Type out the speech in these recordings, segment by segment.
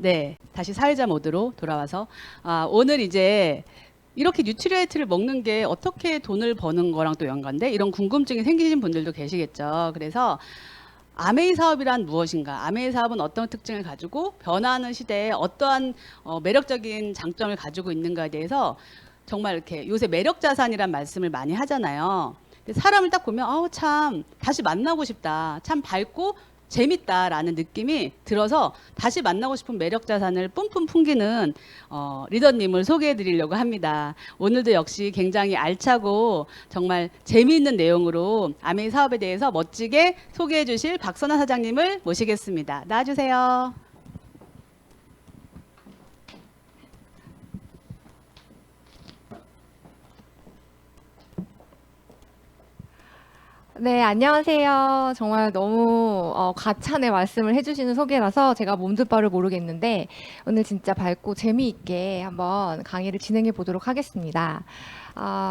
네, 다시 사회자 모드로 돌아와서 오늘 이제 이렇게 뉴트리에이트를 먹는 게 어떻게 돈을 버는 거랑 또 연관돼? 이런 궁금증이 생기신 분들도 계시겠죠. 그래서 아메이 사업이란 무엇인가? 아메이 사업은 어떤 특징을 가지고 변화하는 시대에 어떠한 매력적인 장점을 가지고 있는가에 대해서 정말 이렇게 요새 매력 자산이란 말씀을 많이 하잖아요. 근데 사람을 딱 보면 참 다시 만나고 싶다. 참 밝고 재밌다라는 느낌이 들어서 다시 만나고 싶은 매력 자산을 뿜뿜 풍기는 리더님을 소개해 드리려고 합니다. 오늘도 역시 굉장히 알차고 정말 재미있는 내용으로 아메이 사업에 대해서 멋지게 소개해 주실 박선아 사장님을 모시겠습니다. 나와주세요. 네, 안녕하세요. 정말 너무 과찬의 말씀을 해주시는 소개라서 제가 몸둘 바를 모르겠는데 오늘 진짜 밝고 재미있게 한번 강의를 진행해 보도록 하겠습니다.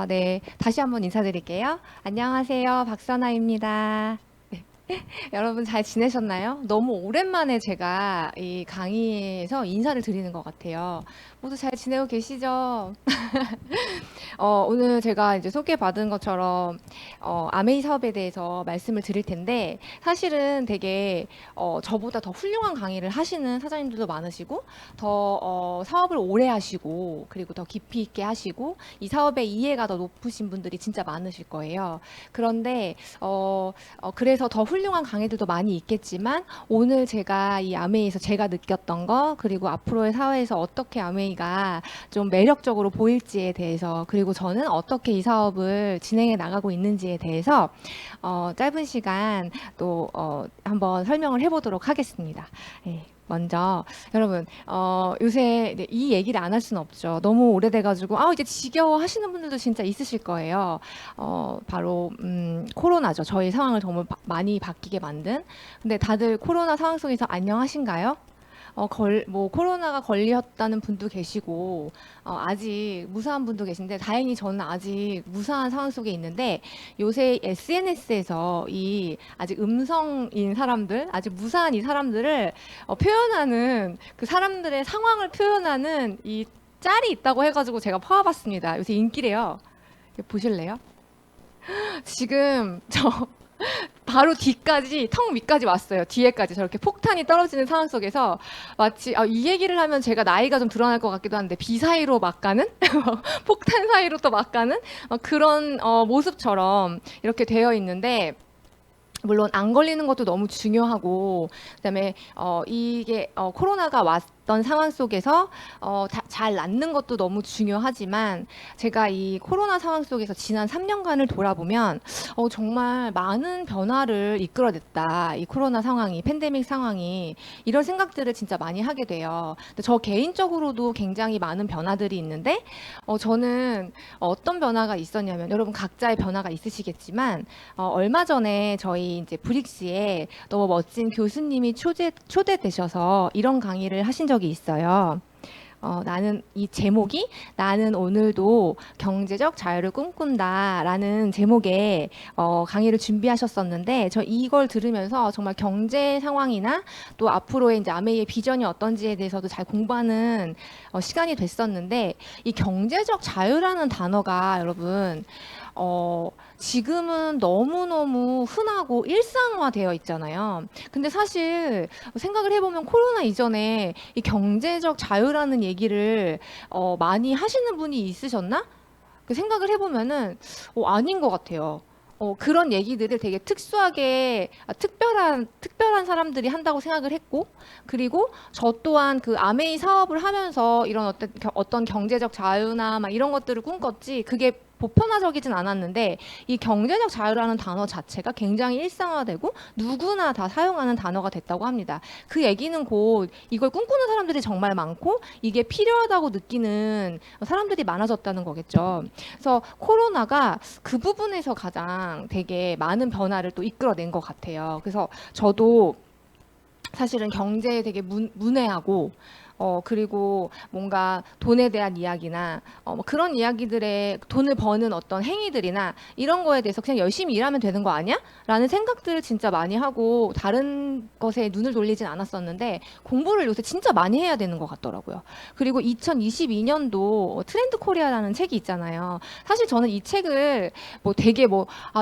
네, 다시 한번 인사드릴게요. 안녕하세요. 박선아입니다. 여러분 잘 지내셨나요? 너무 오랜만에 제가 이 강의에서 인사를 드리는 것 같아요. 모두 잘 지내고 계시죠? 오늘 제가 이제 소개받은 것처럼 아메이 사업에 대해서 말씀을 드릴 텐데 사실은 되게 저보다 더 훌륭한 강의를 하시는 사장님들도 많으시고 더 사업을 오래 하시고 그리고 더 깊이 있게 하시고 이 사업의 이해가 더 높으신 분들이 진짜 많으실 거예요. 그런데 그래서 더 훌륭한 강의들도 많이 있겠지만 오늘 제가 이 아메이에서 제가 느꼈던 거 그리고 앞으로의 사회에서 어떻게 아메이가 좀 매력적으로 보일지에 대해서 그리고 저는 어떻게 이 사업을 진행해 나가고 있는지에 대해서 짧은 시간 또 한번 설명을 해보도록 하겠습니다. 네. 먼저 여러분 요새 이 얘기를 안 할 수는 없죠. 너무 오래돼가지고 이제 지겨워 하시는 분들도 진짜 있으실 거예요. 바로 코로나죠. 저희 상황을 정말 많이 바뀌게 만든. 근데 다들 코로나 상황 속에서 안녕하신가요? 코로나가 걸렸다는 분도 계시고, 아직 무사한 분도 계신데, 다행히 저는 아직 무사한 상황 속에 있는데, 요새 SNS에서 아직 음성인 사람들, 아직 무사한 이 사람들을 표현하는, 그 사람들의 상황을 표현하는 이 짤이 있다고 해가지고 제가 퍼와봤습니다. 요새 인기래요. 이거 보실래요? 지금 바로 뒤까지 턱 위까지 왔어요. 뒤에까지 저렇게 폭탄이 떨어지는 상황 속에서 마치 이 얘기를 하면 제가 나이가 좀 드러날 것 같기도 한데 비 사이로 막 가는 폭탄 사이로 또 막 가는 그런 모습처럼 이렇게 되어 있는데 물론 안 걸리는 것도 너무 중요하고 그다음에 이게 코로나가 왔던 상황 속에서 잘 낫는 것도 너무 중요하지만 제가 이 코로나 상황 속에서 지난 3년간을 돌아보면 정말 많은 변화를 이끌어냈다. 이 코로나 상황이 팬데믹 상황이 이런 생각들을 진짜 많이 하게 돼요. 근데 저 개인적으로도 굉장히 많은 변화들이 있는데 저는 어떤 변화가 있었냐면 여러분 각자의 변화가 있으시겠지만 얼마 전에 저희 이제 브릭스에 너무 멋진 교수님이 초대되셔서 이런 강의를 하신 적이 있어요. 나는 이 제목이 나는 오늘도 경제적 자유를 꿈꾼다라는 제목의 강의를 준비하셨었는데 저 이걸 들으면서 정말 경제 상황이나 또 앞으로의 이제 아메이의 비전이 어떤지에 대해서도 잘 공부하는 시간이 됐었는데 이 경제적 자유라는 단어가 여러분 지금은 너무너무 흔하고 일상화되어 있잖아요. 근데 사실 생각을 해보면 코로나 이전에 이 경제적 자유라는 얘기를 많이 하시는 분이 있으셨나? 그 생각을 해보면은 아닌 것 같아요. 그런 얘기들을 되게 특수하게 특별한 사람들이 한다고 생각을 했고 그리고 저 또한 그 아메이 사업을 하면서 이런 어떤 경제적 자유나 막 이런 것들을 꿈꿨지 그게 보편화적이진 않았는데 이 경제적 자유라는 단어 자체가 굉장히 일상화되고 누구나 다 사용하는 단어가 됐다고 합니다. 그 얘기는 곧 이걸 꿈꾸는 사람들이 정말 많고 이게 필요하다고 느끼는 사람들이 많아졌다는 거겠죠. 그래서 코로나가 그 부분에서 가장 되게 많은 변화를 또 이끌어낸 것 같아요. 그래서 저도 사실은 경제에 되게 문외하고 그리고 뭔가 돈에 대한 이야기나 뭐 그런 이야기들에 돈을 버는 어떤 행위들이나 이런 거에 대해서 그냥 열심히 일하면 되는 거 아니야? 라는 생각들을 진짜 많이 하고 다른 것에 눈을 돌리진 않았었는데 공부를 요새 진짜 많이 해야 되는 것 같더라고요. 그리고 2022년도 트렌드 코리아라는 책이 있잖아요. 사실 저는 이 책을 뭐 되게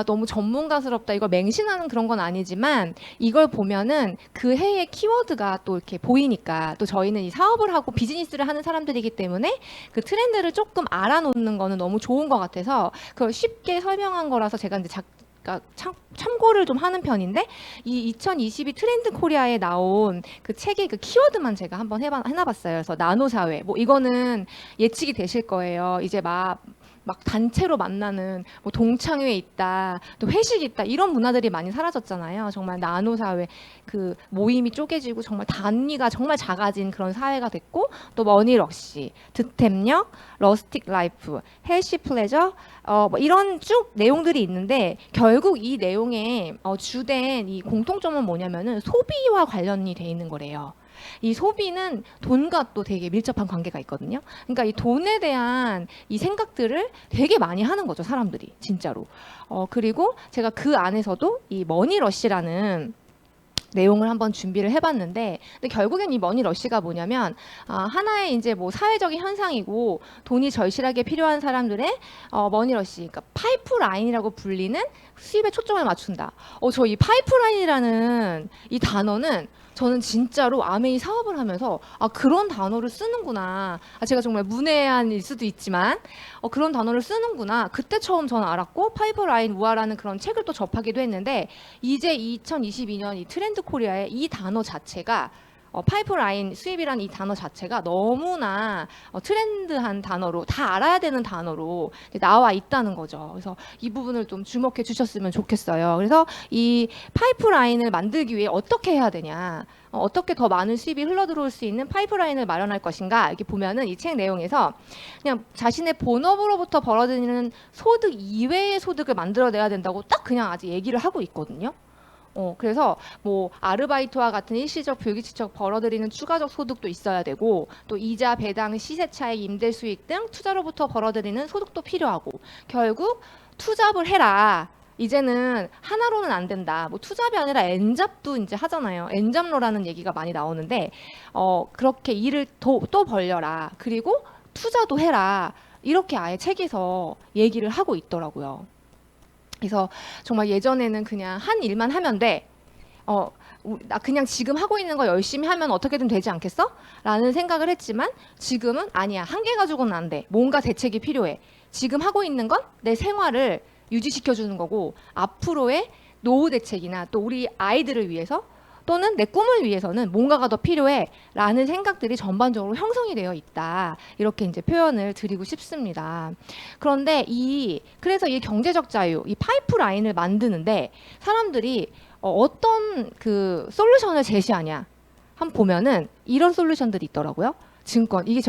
너무 전문가스럽다 이걸 맹신하는 그런 건 아니지만 이걸 보면은 그 해의 키워드가 또 이렇게 보이니까 또 저희는 이 사업을 하고 비즈니스를 하는 사람들이기 때문에 그 트렌드를 조금 알아놓는 거는 너무 좋은 것 같아서 그걸 쉽게 설명한 거라서 제가 이제 참고를 좀 하는 편인데 이 2022 트렌드 코리아에 나온 그 책의 그 키워드만 제가 한번 해놔봤어요. 그래서 나노 사회 뭐 이거는 예측이 되실 거예요. 이제 막 단체로 만나는 뭐 동창회 있다, 또 회식 있다 이런 문화들이 많이 사라졌잖아요. 정말 나노 사회 그 모임이 쪼개지고 정말 단위가 정말 작아진 그런 사회가 됐고 또 머니러시, 득템력, 러스틱 라이프, 헬시 플레저 뭐 이런 쭉 내용들이 있는데 결국 이 내용의 주된 이 공통점은 뭐냐면은 소비와 관련이 돼 있는 거래요. 이 소비는 돈과 또 되게 밀접한 관계가 있거든요. 그러니까 이 돈에 대한 이 생각들을 되게 많이 하는 거죠, 사람들이 진짜로. 그리고 제가 그 안에서도 이 머니러시라는 내용을 한번 준비를 해봤는데, 근데 결국엔 이 머니러시가 뭐냐면 하나의 이제 뭐 사회적인 현상이고 돈이 절실하게 필요한 사람들의 머니러시, 그러니까 파이프라인이라고 불리는 수입에 초점을 맞춘다. 저 이 파이프라인이라는 이 단어는 저는 진짜로 아메이 사업을 하면서 그런 단어를 쓰는구나. 제가 정말 문외한일 수도 있지만 그런 단어를 쓰는구나. 그때 처음 저는 알았고 파이프라인 우아라는 그런 책을 또 접하기도 했는데 이제 2022년 이 트렌드 코리아의 이 단어 자체가 파이프라인 수입이라는 이 단어 자체가 너무나 트렌드한 단어로 다 알아야 되는 단어로 나와 있다는 거죠. 그래서 이 부분을 좀 주목해 주셨으면 좋겠어요. 그래서 이 파이프라인을 만들기 위해 어떻게 해야 되냐, 어떻게 더 많은 수입이 흘러들어올 수 있는 파이프라인을 마련할 것인가, 이렇게 보면은 이 책 내용에서 그냥 자신의 본업으로부터 벌어들이는 소득 이외의 소득을 만들어내야 된다고 딱 그냥 아직 얘기를 하고 있거든요. 그래서 뭐 아르바이트와 같은 일시적 불규칙적 벌어들이는 추가적 소득도 있어야 되고 또 이자, 배당, 시세 차익, 임대 수익 등 투자로부터 벌어들이는 소득도 필요하고 결국 투잡을 해라. 이제는 하나로는 안 된다. 뭐 투잡이 아니라 엔잡도 이제 하잖아요. 엔잡러라는 얘기가 많이 나오는데 그렇게 일을 또 벌려라. 그리고 투자도 해라. 이렇게 아예 책에서 얘기를 하고 있더라고요. 그래서 정말 예전에는 그냥 한 일만 하면 돼. 나 그냥 지금 하고 있는 거 열심히 하면 어떻게든 되지 않겠어? 라는 생각을 했지만 지금은 아니야. 한 개 가지고는 안 돼. 뭔가 대책이 필요해. 지금 하고 있는 건 내 생활을 유지시켜주는 거고 앞으로의 노후 대책이나 또 우리 아이들을 위해서 또는 내 꿈을 위해서는 뭔가가 더 필요해 라는 생각들이 전반적으로 형성이 되어 있다. 이렇게 이제 표현을 드리고 싶습니다. 그런데 그래서 이 경제적 자유, 이 파이프라인을 만드는데 사람들이 어떤 그 솔루션을 제시하냐 한번 보면은 이런 솔루션들이 있더라고요. 증권, 이게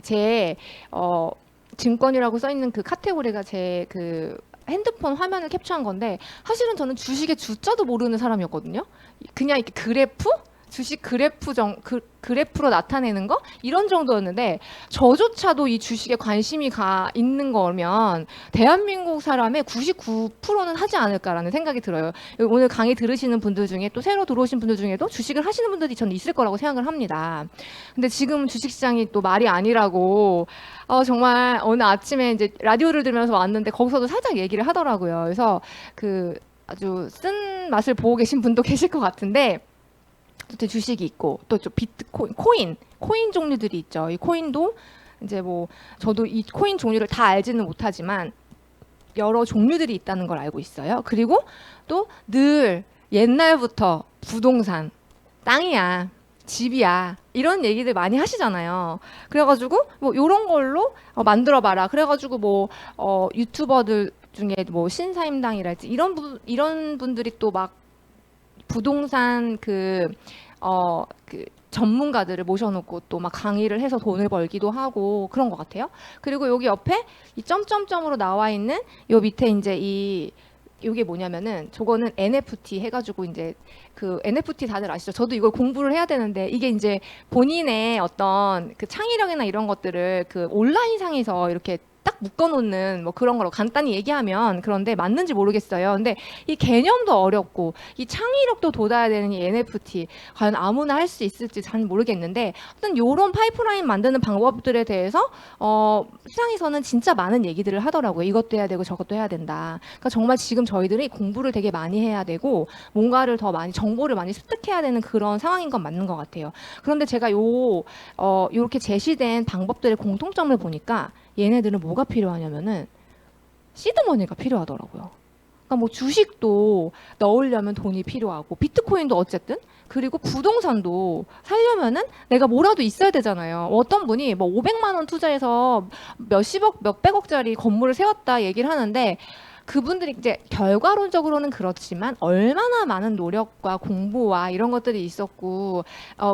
제 증권이라고 써 있는 그 카테고리가 제 그 핸드폰 화면을 캡처한 건데 사실은 저는 주식의 주자도 모르는 사람이었거든요. 그냥 이렇게 그래프? 주식 그래프로 나타내는 거? 이런 정도였는데 저조차도 이 주식에 관심이 있는 거면 대한민국 사람의 99%는 하지 않을까라는 생각이 들어요. 오늘 강의 들으시는 분들 중에 또 새로 들어오신 분들 중에도 주식을 하시는 분들이 저는 있을 거라고 생각을 합니다. 근데 지금 주식시장이 또 말이 아니라고 정말 오늘 아침에 이제 라디오를 들으면서 왔는데 거기서도 살짝 얘기를 하더라고요. 그래서 그 아주 쓴 맛을 보고 계신 분도 계실 것 같은데 또 주식이 있고 또 비트코인, 코인 종류들이 있죠. 이 코인도 이제 뭐 저도 이 코인 종류를 다 알지는 못하지만 여러 종류들이 있다는 걸 알고 있어요. 그리고 또 늘 옛날부터 부동산, 땅이야, 집이야 이런 얘기들 많이 하시잖아요. 그래가지고 뭐 이런 걸로 만들어봐라. 그래가지고 뭐 유튜버들 중에 뭐 신사임당이랄지 이런 분들이 또 막 부동산 그 전문가들을 모셔놓고 또 막 강의를 해서 돈을 벌기도 하고 그런 것 같아요. 그리고 여기 옆에 이 점점점으로 나와 있는 요 밑에 이제 이 이게 뭐냐면은 저거는 NFT 해가지고 이제 그 NFT 다들 아시죠? 저도 이걸 공부를 해야 되는데 이게 이제 본인의 어떤 그 창의력이나 이런 것들을 그 온라인상에서 이렇게 딱 묶어놓는 뭐 그런 거로 간단히 얘기하면 그런데 맞는지 모르겠어요. 근데 이 개념도 어렵고 이 창의력도 돋아야 되는 이 NFT 과연 아무나 할 수 있을지 잘 모르겠는데 어떤 요런 파이프라인 만드는 방법들에 대해서 시장에서는 진짜 많은 얘기들을 하더라고요. 이것도 해야 되고 저것도 해야 된다. 그러니까 정말 지금 저희들이 공부를 되게 많이 해야 되고 뭔가를 더 많이 정보를 많이 습득해야 되는 그런 상황인 건 맞는 것 같아요. 그런데 제가 요렇게 제시된 방법들의 공통점을 보니까 얘네들은 뭐가 필요하냐면은 시드머니가 필요하더라고요. 그러니까 뭐 주식도 넣으려면 돈이 필요하고 비트코인도 어쨌든 그리고 부동산도 살려면은 내가 뭐라도 있어야 되잖아요. 어떤 분이 뭐 500만 원 투자해서 몇십억, 몇백억짜리 건물을 세웠다 얘기를 하는데 그분들이 이제 결과론적으로는 그렇지만 얼마나 많은 노력과 공부와 이런 것들이 있었고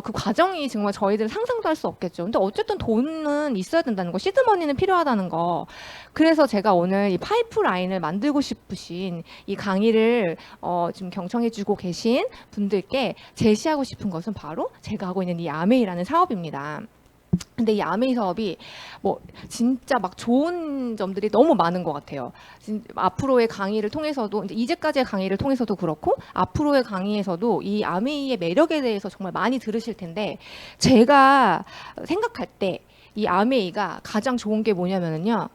그 과정이 정말 저희들 상상도 할 수 없겠죠. 근데 어쨌든 돈은 있어야 된다는 거, 시드머니는 필요하다는 거. 그래서 제가 오늘 이 파이프라인을 만들고 싶으신 이 강의를 지금 경청해주고 계신 분들께 제시하고 싶은 것은 바로 제가 하고 있는 이 아메이라는 사업입니다. 근데 이 아메이 사업이 뭐 진짜 막 좋은 점들이 너무 많은 것 같아요. 앞으로의 강의를 통해서도 이제까지의 강의를 통해서도 그렇고 앞으로의 강의에서도 이 아메이의 매력에 대해서 정말 많이 들으실 텐데 제가 생각할 때 이 아메이가 가장 좋은 게 뭐냐면요.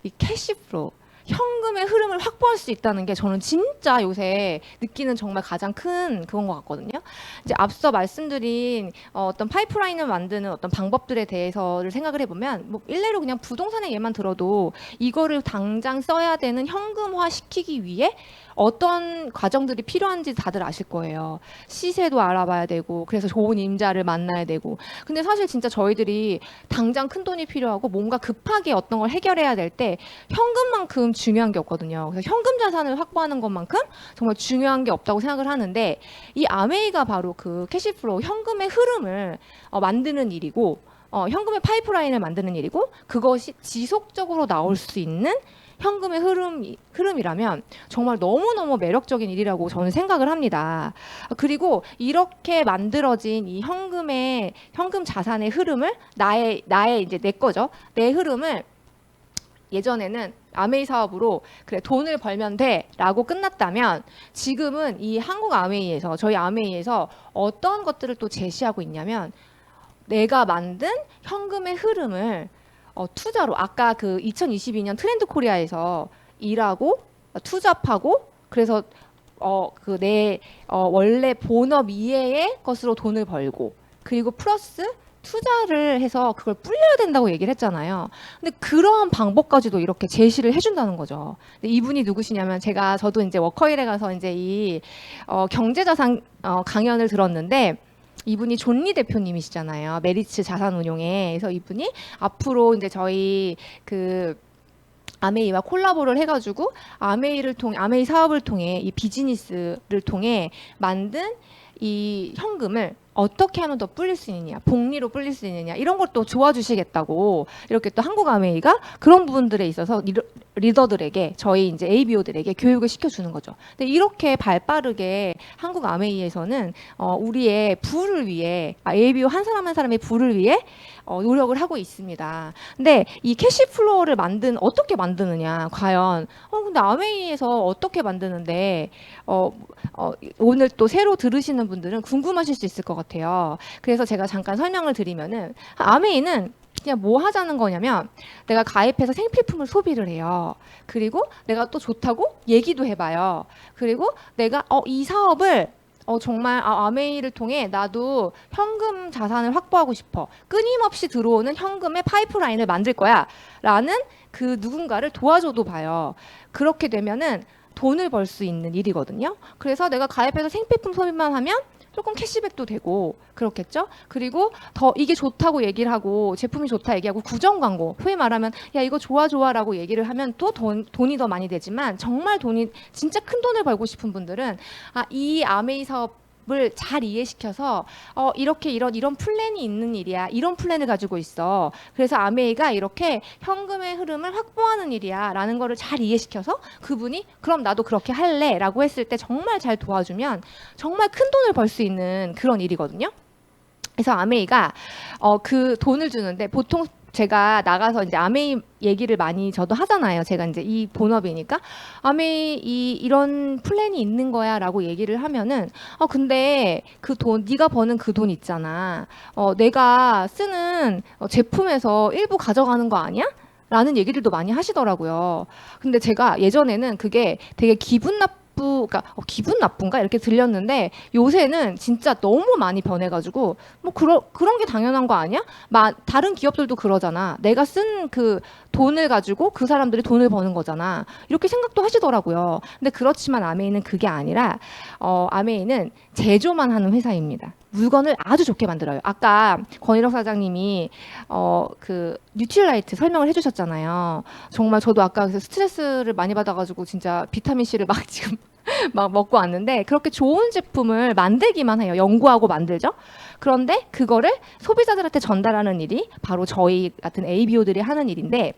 이 캐시플로우. 현금의 흐름을 확보할 수 있다는 게 저는 진짜 요새 느끼는 정말 가장 큰 그건 것 같거든요. 이제 앞서 말씀드린 어떤 파이프라인을 만드는 어떤 방법들에 대해서를 생각을 해보면 뭐 일례로 그냥 부동산의 예만 들어도 이거를 당장 써야 되는 현금화 시키기 위해 어떤 과정들이 필요한지 다들 아실 거예요. 시세도 알아봐야 되고 그래서 좋은 임자를 만나야 되고 근데 사실 진짜 저희들이 당장 큰 돈이 필요하고 뭔가 급하게 어떤 걸 해결해야 될 때 현금만큼 중요한 게 없거든요. 그래서 현금 자산을 확보하는 것만큼 정말 중요한 게 없다고 생각을 하는데 이 아메이가 바로 그 캐시플로우 현금의 흐름을 만드는 일이고 현금의 파이프라인을 만드는 일이고 그것이 지속적으로 나올 수 있는 현금의 흐름이라면 정말 너무너무 매력적인 일이라고 저는 생각을 합니다. 그리고 이렇게 만들어진 이 현금 자산의 흐름을 나의 이제 내 거죠. 내 흐름을 예전에는 아메이 사업으로 그래 돈을 벌면 돼라고 끝났다면 지금은 이 한국 아메이에서 저희 아메이에서 어떤 것들을 또 제시하고 있냐면 내가 만든 현금의 흐름을 투자로 아까 그 2022년 트렌드 코리아에서 일하고 투잡하고 그래서 그 내 원래 본업 이외의 것으로 돈을 벌고 그리고 플러스 투자를 해서 그걸 불려야 된다고 얘기를 했잖아요. 근데 그런 방법까지도 이렇게 제시를 해준다는 거죠. 근데 이분이 누구시냐면 저도 이제 워커힐에 가서 이제 이 경제자산 강연을 들었는데 이분이 존리 대표님이시잖아요. 메리츠 자산운용에. 그래서 이분이 앞으로 이제 저희 그 아메이와 콜라보를 해가지고 아메이 사업을 통해 이 비즈니스를 통해 만든 이 현금을 어떻게 하면 더 불릴 수 있느냐, 복리로 불릴 수 있느냐 이런 것도 도와주시겠다고 이렇게 또 한국 아메이가 그런 부분들에 있어서 리더들에게 저희 이제 ABO들에게 교육을 시켜주는 거죠. 근데 이렇게 발빠르게 한국 아메이에서는 우리의 부를 위해 ABO 한 사람 한 사람의 부를 위해 노력을 하고 있습니다. 근데 이 캐시플로우를 어떻게 만드느냐, 과연 근데 아메이에서 어떻게 만드는데 오늘 또 새로 들으시는 분들은 궁금하실 수 있을 것 같아요. 그래서 제가 잠깐 설명을 드리면은 아메이는 그냥 뭐 하자는 거냐면 내가 가입해서 생필품을 소비를 해요. 그리고 내가 또 좋다고 얘기도 해봐요. 그리고 내가 이 사업을 정말 아메이를 통해 나도 현금 자산을 확보하고 싶어. 끊임없이 들어오는 현금의 파이프라인을 만들 거야. 라는 그 누군가를 도와줘도 봐요. 그렇게 되면은 돈을 벌 수 있는 일이거든요. 그래서 내가 가입해서 생필품 소비만 하면 조금 캐시백도 되고 그렇겠죠. 그리고 더 이게 좋다고 얘기를 하고 제품이 좋다 얘기하고 구정 광고 소위 말하면 야 이거 좋아라고 얘기를 하면 또 돈이 더 많이 되지만 정말 진짜 큰 돈을 벌고 싶은 분들은 이 아메이 사업 을 잘 이해시켜서 이렇게 이런 플랜이 있는 일이야. 이런 플랜을 가지고 있어. 그래서 아메이가 이렇게 현금의 흐름을 확보하는 일이야. 라는 거를 잘 이해시켜서 그분이 그럼 나도 그렇게 할래. 라고 했을 때 정말 잘 도와주면 정말 큰 돈을 벌 수 있는 그런 일이거든요. 그래서 아메이가 그 돈을 주는데 보통 제가 나가서 이제 아메이 얘기를 많이 저도 하잖아요. 제가 이제 이 본업이니까 아메이 이런 플랜이 있는 거야라고 얘기를 하면은 근데 그 돈 네가 버는 그 돈 있잖아. 내가 쓰는 제품에서 일부 가져가는 거 아니야? 라는 얘기들도 많이 하시더라고요. 근데 제가 예전에는 그게 되게 그러니까 기분 나쁜가 이렇게 들렸는데 요새는 진짜 너무 많이 변해가지고 뭐 그런 게 당연한 거 아니야? 다른 기업들도 그러잖아. 내가 쓴 그 돈을 가지고 그 사람들이 돈을 버는 거잖아. 이렇게 생각도 하시더라고요. 근데 그렇지만 아메이는 그게 아니라 아메이는 제조만 하는 회사입니다. 물건을 아주 좋게 만들어요. 아까 권일영 사장님이 그 뉴트리라이트 설명을 해주셨잖아요. 정말 저도 아까 그래서 스트레스를 많이 받아가지고 진짜 비타민 C를 막 지금 막 먹고 왔는데 그렇게 좋은 제품을 만들기만 해요. 연구하고 만들죠. 그런데 그거를 소비자들한테 전달하는 일이 바로 저희 같은 ABO들이 하는 일인데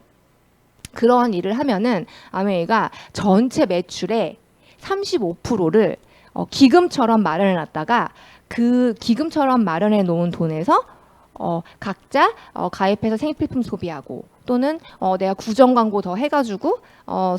그런 일을 하면은 아메이가 전체 매출의 35%를 기금처럼 마련해 놨다가 그 기금처럼 마련해 놓은 돈에서 각자 가입해서 생필품 소비하고 또는 내가 구정 광고 더 해가지고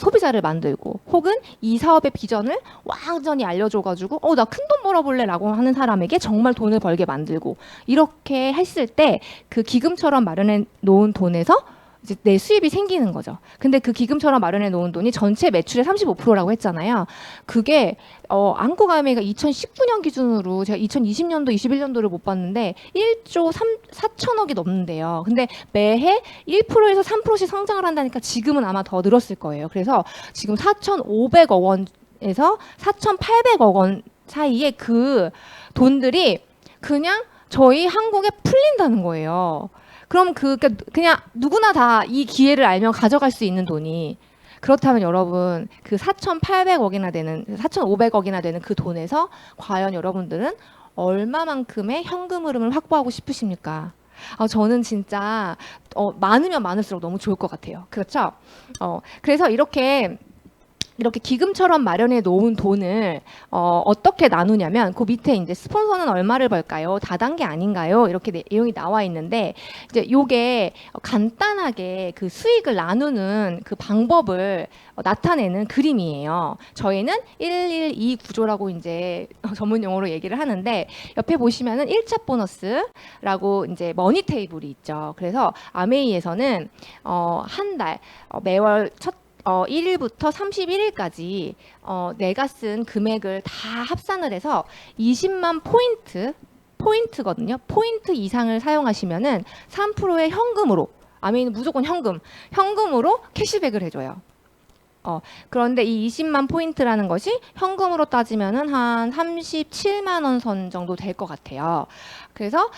소비자를 만들고 혹은 이 사업의 비전을 완전히 알려줘가지고 나 큰 돈 벌어볼래라고 하는 사람에게 정말 돈을 벌게 만들고 이렇게 했을 때 그 기금처럼 마련해 놓은 돈에서 이제 내 수입이 생기는 거죠. 근데 그 기금처럼 마련해 놓은 돈이 전체 매출의 35%라고 했잖아요. 그게 안코가메가 2019년 기준으로 제가 2020년도, 21년도를 못 봤는데 1조 4천억이 넘는데요. 근데 매해 1%에서 3%씩 성장을 한다니까 지금은 아마 더 늘었을 거예요. 그래서 지금 4,500억 원에서 4,800억 원 사이에 그 돈들이 그냥 저희 한국에 풀린다는 거예요. 그럼 그냥 누구나 다 이 기회를 알면 가져갈 수 있는 돈이 그렇다면 여러분 그 4,800억이나 되는 4,500억이나 되는 그 돈에서 과연 여러분들은 얼마만큼의 현금 흐름을 확보하고 싶으십니까? 저는 진짜 많으면 많을수록 너무 좋을 것 같아요. 그렇죠? 그래서 이렇게 기금처럼 마련해 놓은 돈을 어떻게 나누냐면 그 밑에 이제 스폰서는 얼마를 벌까요? 다단계 아닌가요? 이렇게 내용이 나와 있는데 이제 요게 간단하게 그 수익을 나누는 그 방법을 나타내는 그림이에요. 저희는 112 구조라고 이제 전문 용어로 얘기를 하는데 옆에 보시면은 1차 보너스라고 이제 머니 테이블이 있죠. 그래서 아메이에서는 한 달 매월 1일부터 31일까지 내가 쓴 금액을 다 합산을 해서 20만 포인트거든요. 포인트 이상을 사용하시면은 3%의 현금으로 아메이는 무조건 현금으로 캐시백을 해줘요. 그런데 이 20만 포인트라는 것이 현금으로 따지면은 한 37만 원 선 정도 될 것 같아요. 그래서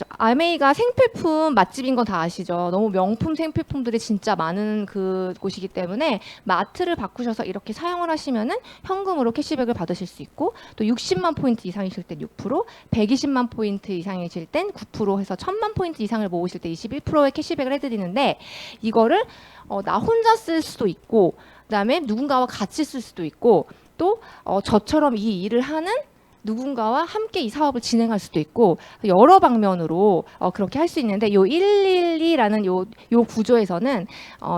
아메이가 생필품 맛집인 건 다 아시죠? 너무 명품 생필품들이 진짜 많은 그 곳이기 때문에 마트를 바꾸셔서 이렇게 사용을 하시면은 현금으로 캐시백을 받으실 수 있고 또 60만 포인트 이상이실 땐 6%, 120만 포인트 이상이실 땐 9% 해서 1000만 포인트 이상을 모으실 때 21%의 캐시백을 해드리는데 이거를 나 혼자 쓸 수도 있고 그다음에 누군가와 같이 쓸 수도 있고 또 저처럼 이 일을 하는 누군가와 함께 이 사업을 진행할 수도 있고 여러 방면으로 그렇게 할 수 있는데 요 112라는 요 구조에서는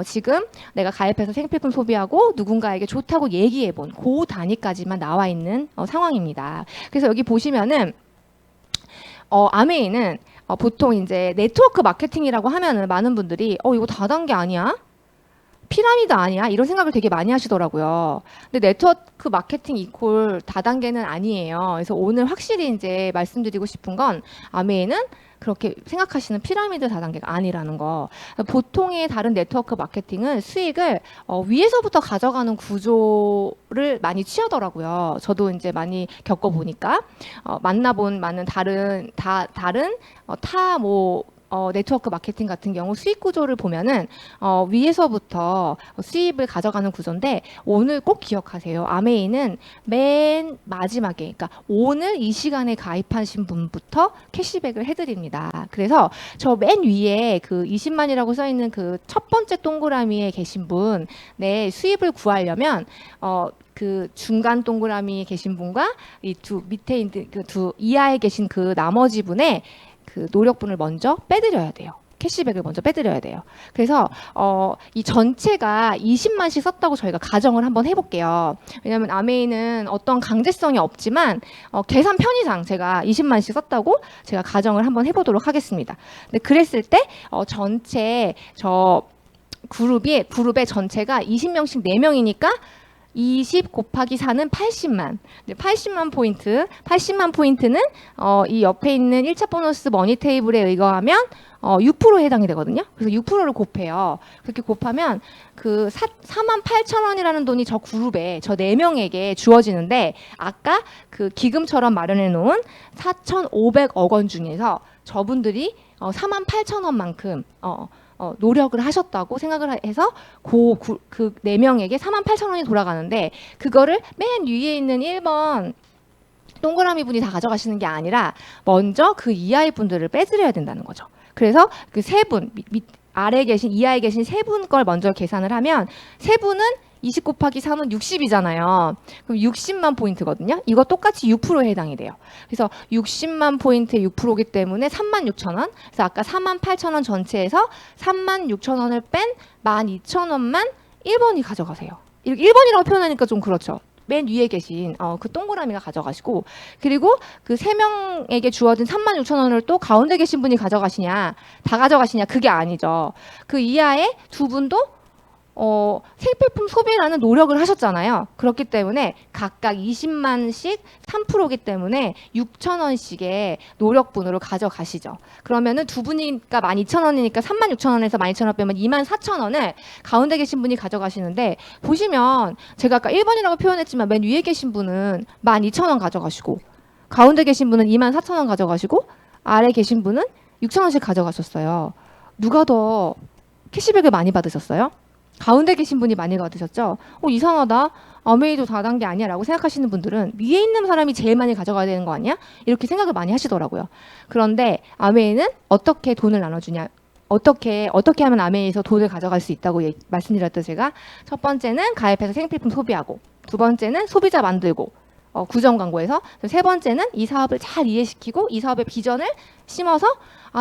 지금 내가 가입해서 생필품 소비하고 누군가에게 좋다고 얘기해 본 그 단위까지만 나와 있는 상황입니다. 그래서 여기 보시면은 아메이는 보통 이제 네트워크 마케팅이라고 하면은 많은 분들이 이거 다단계 아니야? 피라미드 아니야? 이런 생각을 되게 많이 하시더라고요. 근데 네트워크 마케팅 이퀄 다단계는 아니에요. 그래서 오늘 확실히 이제 말씀드리고 싶은 건 아메이는 그렇게 생각하시는 피라미드 다단계가 아니라는 거. 보통의 다른 네트워크 마케팅은 수익을 위에서부터 가져가는 구조를 많이 취하더라고요. 저도 이제 많이 겪어보니까 만나본 많은 다른 네트워크 마케팅 같은 경우 수익 구조를 보면은 위에서부터 수입을 가져가는 구조인데 오늘 꼭 기억하세요. 아메이는 맨 마지막에, 그러니까 오늘 이 시간에 가입하신 분부터 캐시백을 해드립니다. 그래서 저 맨 위에 그 20만이라고 써 있는 그 첫 번째 동그라미에 계신 분, 내 수입을 구하려면 그 중간 동그라미에 계신 분과 이 두 밑에 있는 그 두 이하에 계신 그 나머지 분의 그 노력분을 먼저 빼드려야 돼요. 캐시백을 먼저 빼드려야 돼요. 그래서 이 전체가 20만씩 썼다고 저희가 가정을 한번 해볼게요. 왜냐하면 아메이는 어떤 강제성이 없지만 계산 편의상 제가 20만씩 썼다고 제가 가정을 한번 해보도록 하겠습니다. 근데 그랬을 때 전체 저 그룹의 전체가 20명씩 4명이니까 20 곱하기 4는 80만. 80만 포인트. 80만 포인트는 이 옆에 있는 1차 보너스 머니 테이블에 의거하면 6%에 해당이 되거든요. 그래서 6%를 곱해요. 그렇게 곱하면 그 48,000원이라는 돈이 저 그룹에 저 4명에게 주어지는데 아까 그 기금처럼 마련해 놓은 4,500억 원 중에서 저분들이 48,000원만큼 노력을 하셨다고 생각을 해서 그 4명에게 48,000원이 돌아가는데 그거를 맨 위에 있는 1번 동그라미 분이 다 가져가시는 게 아니라 먼저 그 이하의 분들을 빼드려야 된다는 거죠. 그래서 그 세 분, 아래에 계신, 이하에 계신 세 분 걸 먼저 계산을 하면 세 분은 20 곱하기 3은 60이잖아요. 그럼 60만 포인트거든요. 이거 똑같이 6%에 해당이 돼요. 그래서 60만 포인트의 6%이기 때문에 36,000원. 그래서 아까 48,000원 전체에서 36,000원을 뺀 12,000원만 1번이 가져가세요. 1번이라고 표현하니까 좀 그렇죠. 맨 위에 계신 그 동그라미가 가져가시고 그리고 그 3명에게 주어진 36,000원을 또 가운데 계신 분이 가져가시냐 다 가져가시냐 그게 아니죠. 그 이하에 두 분도 생필품 소비라는 노력을 하셨잖아요. 그렇기 때문에 각각 20만씩 3%이기 때문에 6,000원씩의 노력분으로 가져가시죠. 그러면은 두 분이니까 12,000원이니까 36,000원에서 12,000원 빼면 24,000원을 가운데 계신 분이 가져가시는데 보시면 제가 아까 1번이라고 표현했지만 맨 위에 계신 분은 12,000원 가져가시고 가운데 계신 분은 24,000원 가져가시고 아래 계신 분은 6,000원씩 가져가셨어요. 누가 더 캐시백을 많이 받으셨어요? 가운데 계신 분이 많이 받으셨죠? 이상하다. 아메이도 다단계 아니야 라고 생각하시는 분들은 위에 있는 사람이 제일 많이 가져가야 되는 거 아니야? 이렇게 생각을 많이 하시더라고요. 그런데 아메이는 어떻게 돈을 나눠주냐? 어떻게 하면 아메이에서 돈을 가져갈 수 있다고 말씀드렸죠, 제가. 첫 번째는 가입해서 생필품 소비하고, 두 번째는 소비자 만들고, 구정 광고에서, 세 번째는 이 사업을 잘 이해시키고 이 사업의 비전을 심어서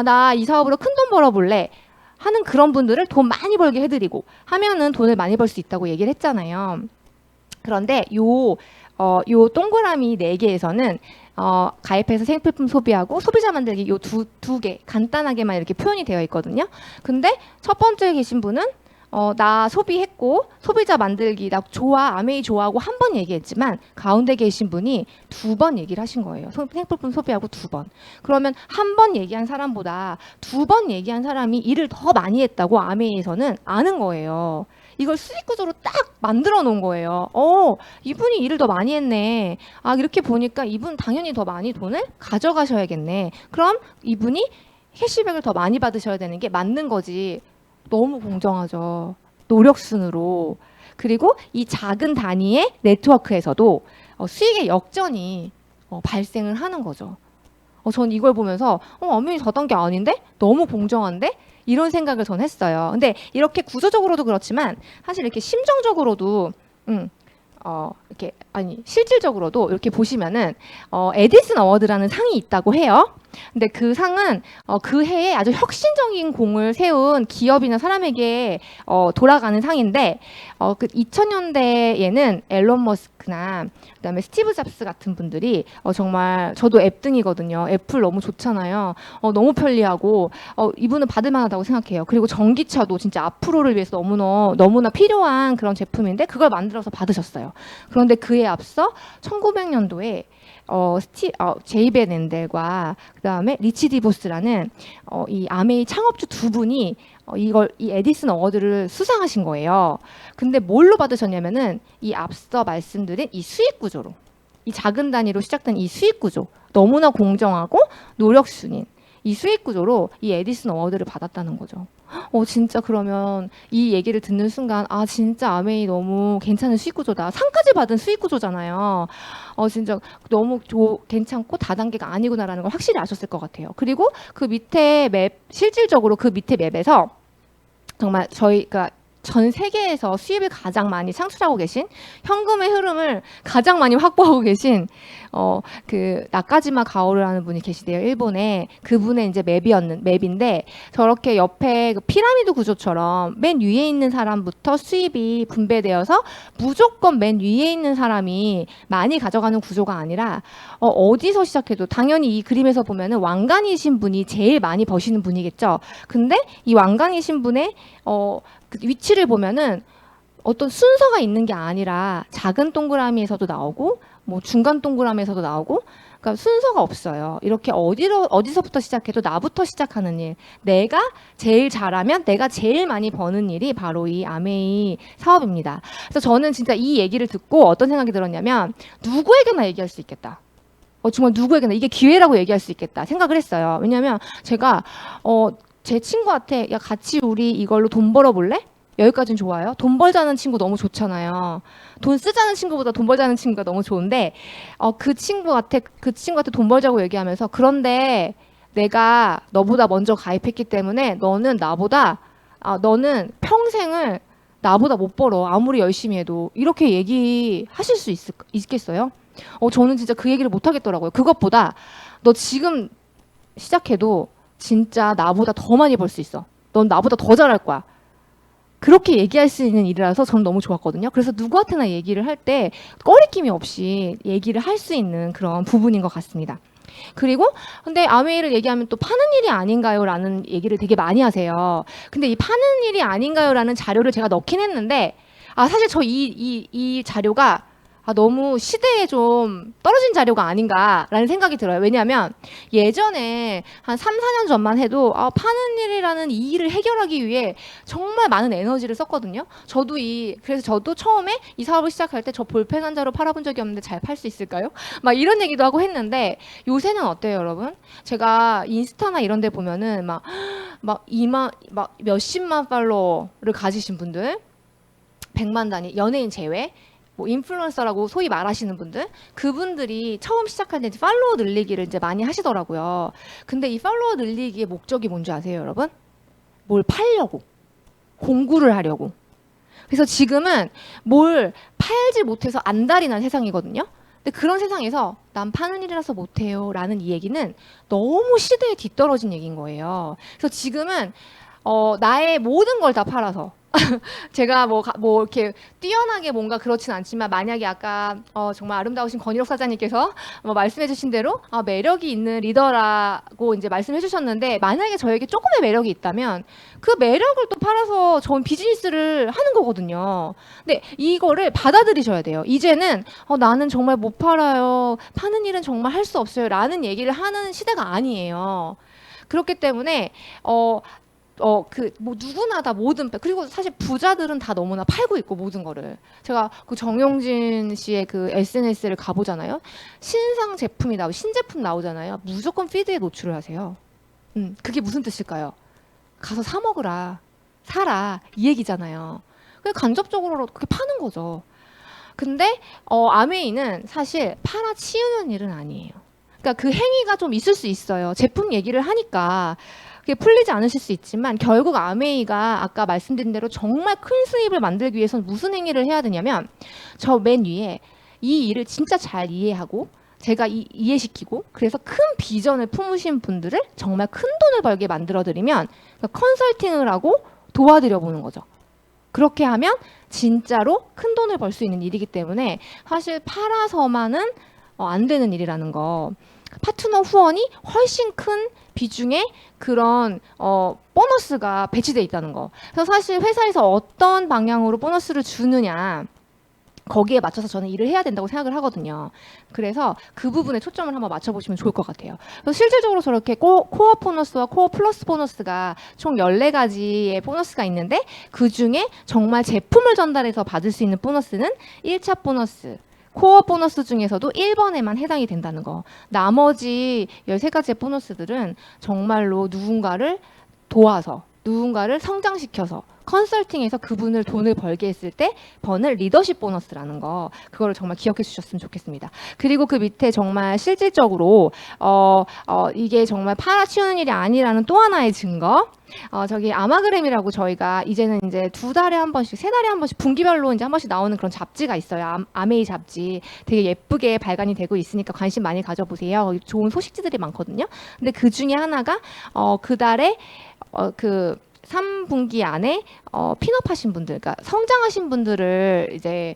나 이 사업으로 큰 돈 벌어볼래. 하는 그런 분들을 돈 많이 벌게 해드리고 하면은 돈을 많이 벌 수 있다고 얘기를 했잖아요. 그런데 요 동그라미 4개에서는 가입해서 생필품 소비하고 소비자 만들기 요 두 개 간단하게만 이렇게 표현이 되어 있거든요. 근데 첫 번째 계신 분은 나 소비했고 소비자 만들기 나 아메이 좋아하고 한 번 얘기했지만 가운데 계신 분이 2번 얘기를 하신 거예요. 생필품 소비하고 2번. 그러면 한 번 얘기한 사람보다 2번 얘기한 사람이 일을 더 많이 했다고 아메이에서는 아는 거예요. 이걸 수익 구조로 딱 만들어 놓은 거예요. 이분이 일을 더 많이 했네. 이렇게 보니까 이분 당연히 더 많이 돈을 가져가셔야겠네. 그럼 이분이 캐시백을 더 많이 받으셔야 되는 게 맞는 거지. 너무 공정하죠. 노력순으로. 그리고 이 작은 단위의 네트워크에서도 수익의 역전이 발생을 하는 거죠. 전 이걸 보면서 아메이 저단계 아닌데? 너무 공정한데? 이런 생각을 전 했어요. 근데 이렇게 구조적으로도 그렇지만 사실 이렇게 심정적으로도 이렇게 실질적으로도 이렇게 보시면은 에디슨 어워드라는 상이 있다고 해요. 근데 그 상은 그 해에 아주 혁신적인 공을 세운 기업이나 사람에게 돌아가는 상인데 그 2000년대에는 앨런 머스크나 그다음에 스티브 잡스 같은 분들이 정말 저도 앱등이거든요. 애플 너무 좋잖아요. 너무 편리하고 이분은 받을 만하다고 생각해요. 그리고 전기차도 진짜 앞으로를 위해서 너무나 필요한 그런 제품인데 그걸 만들어서 받으셨어요. 그런데 그에 앞서 1900년도에 제이벤 앤델과 그다음에 리치 디보스라는 이 아메이 창업주 두 분이 이 에디슨 어워드를 수상하신 거예요. 근데 뭘로 받으셨냐면은 이 앞서 말씀드린 이 수익 구조로, 이 작은 단위로 시작된 이 수익 구조, 너무나 공정하고 노력 순인 이 수익 구조로 이 에디슨 어워드를 받았다는 거죠. 진짜 그러면 이 얘기를 듣는 순간 진짜 아메이 너무 괜찮은 수익 구조다. 상까지 받은 수익 구조잖아요. 진짜 너무 괜찮고 다단계가 아니구나라는 걸 확실히 아셨을 것 같아요. 그리고 그 밑에 맵 실질적으로 그 밑에 맵에서 정말 저희가 전 세계에서 수입을 가장 많이 창출하고 계신 현금의 흐름을 가장 많이 확보하고 계신 그 나카지마 가오루라는 분이 계시대요. 일본에. 그분의 이제 맵인데 저렇게 옆에 그 피라미드 구조처럼 맨 위에 있는 사람부터 수입이 분배되어서 무조건 맨 위에 있는 사람이 많이 가져가는 구조가 아니라 어디서 시작해도 당연히 이 그림에서 보면은 왕관이신 분이 제일 많이 버시는 분이겠죠. 근데 이 왕관이신 분의 그 위치를 보면은 어떤 순서가 있는 게 아니라 작은 동그라미에서도 나오고 뭐 중간 동그라미에서도 나오고 그러니까 순서가 없어요. 이렇게 어디서부터 시작해도 나부터 시작하는 일. 내가 제일 잘하면 내가 제일 많이 버는 일이 바로 이 아메이 사업입니다. 그래서 저는 진짜 이 얘기를 듣고 어떤 생각이 들었냐면 누구에게나 얘기할 수 있겠다. 정말 누구에게나 이게 기회라고 얘기할 수 있겠다 생각을 했어요. 왜냐하면 제가 제 친구한테 야 같이 우리 이걸로 돈 벌어볼래? 여기까지는 좋아요. 돈 벌자는 친구 너무 좋잖아요. 돈 쓰자는 친구보다 돈 벌자는 친구가 너무 좋은데 그 친구한테 돈 벌자고 얘기하면서 그런데 내가 너보다 먼저 가입했기 때문에 너는 평생을 나보다 못 벌어. 아무리 열심히 해도. 이렇게 얘기하실 수 있겠어요? 저는 진짜 그 얘기를 못 하겠더라고요. 그것보다 너 지금 시작해도 진짜 나보다 더 많이 벌 수 있어. 넌 나보다 더 잘할 거야. 그렇게 얘기할 수 있는 일이라서 저는 너무 좋았거든요. 그래서 누구한테나 얘기를 할 때 꺼리낌이 없이 얘기를 할 수 있는 그런 부분인 것 같습니다. 그리고 근데 아메이를 얘기하면 또 파는 일이 아닌가요? 라는 얘기를 되게 많이 하세요. 근데 이 파는 일이 아닌가요? 라는 자료를 제가 넣긴 했는데 사실 저 이 자료가 너무 시대에 좀 떨어진 자료가 아닌가라는 생각이 들어요. 왜냐하면 예전에 한 3, 4년 전만 해도 파는 일이라는 이 일을 해결하기 위해 정말 많은 에너지를 썼거든요. 그래서 저도 처음에 이 사업을 시작할 때 저 볼펜 한 자루 팔아본 적이 없는데 잘 팔 수 있을까요? 막 이런 얘기도 하고 했는데 요새는 어때요, 여러분? 제가 인스타나 이런 데 보면은 막 몇십만 팔로워를 가지신 분들 100만 단위, 연예인 제외 뭐 인플루언서라고 소위 말하시는 분들 그분들이 처음 시작할 때 팔로워 늘리기를 이제 많이 하시더라고요. 근데 이 팔로워 늘리기의 목적이 뭔지 아세요, 여러분? 뭘 팔려고, 공구를 하려고. 그래서 지금은 뭘 팔지 못해서 안달이 난 세상이거든요. 근데 그런 세상에서 난 파는 일이라서 못해요 라는 이 얘기는 너무 시대에 뒤떨어진 얘기인 거예요. 그래서 지금은 나의 모든 걸 다 팔아서 제가 뭐 이렇게 뛰어나게 뭔가 그렇진 않지만 만약에 아까 정말 아름다우신 권희록 사장님께서 말씀해주신 대로 매력이 있는 리더라고 이제 말씀해주셨는데 만약에 저에게 조금의 매력이 있다면 그 매력을 또 팔아서 전 비즈니스를 하는 거거든요. 근데 이거를 받아들이셔야 돼요. 이제는 나는 정말 못 팔아요. 파는 일은 정말 할 수 없어요. 라는 얘기를 하는 시대가 아니에요. 그렇기 때문에 뭐 누구나 다 그리고 사실 부자들은 다 너무나 팔고 있고 모든 거를. 제가 그 정용진 씨의 그 SNS를 가보잖아요. 신제품 나오잖아요. 무조건 피드에 노출을 하세요. 그게 무슨 뜻일까요? 가서 사 먹으라, 사라 이 얘기잖아요. 그게 간접적으로 그렇게 파는 거죠. 근데 아메이는 사실 팔아치우는 일은 아니에요. 그러니까 그 행위가 좀 있을 수 있어요. 제품 얘기를 하니까 그게 풀리지 않으실 수 있지만 결국 아메이가 아까 말씀드린 대로 정말 큰 수입을 만들기 위해서는 무슨 행위를 해야 되냐면 저 맨 위에 이 일을 진짜 잘 이해하고 제가 이해시키고 그래서 큰 비전을 품으신 분들을 정말 큰 돈을 벌게 만들어드리면 그러니까 컨설팅을 하고 도와드려 보는 거죠. 그렇게 하면 진짜로 큰 돈을 벌 수 있는 일이기 때문에 사실 팔아서만은 안 되는 일이라는 거. 파트너 후원이 훨씬 큰 비중의 그런 보너스가 배치돼 있다는 거. 그래서 사실 회사에서 어떤 방향으로 보너스를 주느냐 거기에 맞춰서 저는 일을 해야 된다고 생각을 하거든요. 그래서 그 부분에 초점을 한번 맞춰보시면 좋을 것 같아요. 그래서 실질적으로 저렇게 코어 보너스와 코어 플러스 보너스가 총 14가지의 보너스가 있는데 그중에 정말 제품을 전달해서 받을 수 있는 보너스는 1차 보너스, 코어 보너스 중에서도 1번에만 해당이 된다는 거. 나머지 13가지의 보너스들은 정말로 누군가를 도와서, 누군가를 성장시켜서, 컨설팅에서 그분을 돈을 벌게 했을 때 버는 리더십 보너스라는 거, 그거를 정말 기억해 주셨으면 좋겠습니다. 그리고 그 밑에 정말 실질적으로 이게 정말 팔아치우는 일이 아니라는 또 하나의 증거, 저기 아마그램이라고 저희가 이제는 이제 2달에 한 번씩, 3달에 한 번씩 분기별로 이제 한 번씩 나오는 그런 잡지가 있어요. 아메이 잡지. 되게 예쁘게 발간이 되고 있으니까 관심 많이 가져보세요. 거기 좋은 소식지들이 많거든요. 근데 그 중에 하나가 그 달에 그 3분기 안에 핀업하신 분들, 그러니까 성장하신 분들을 이제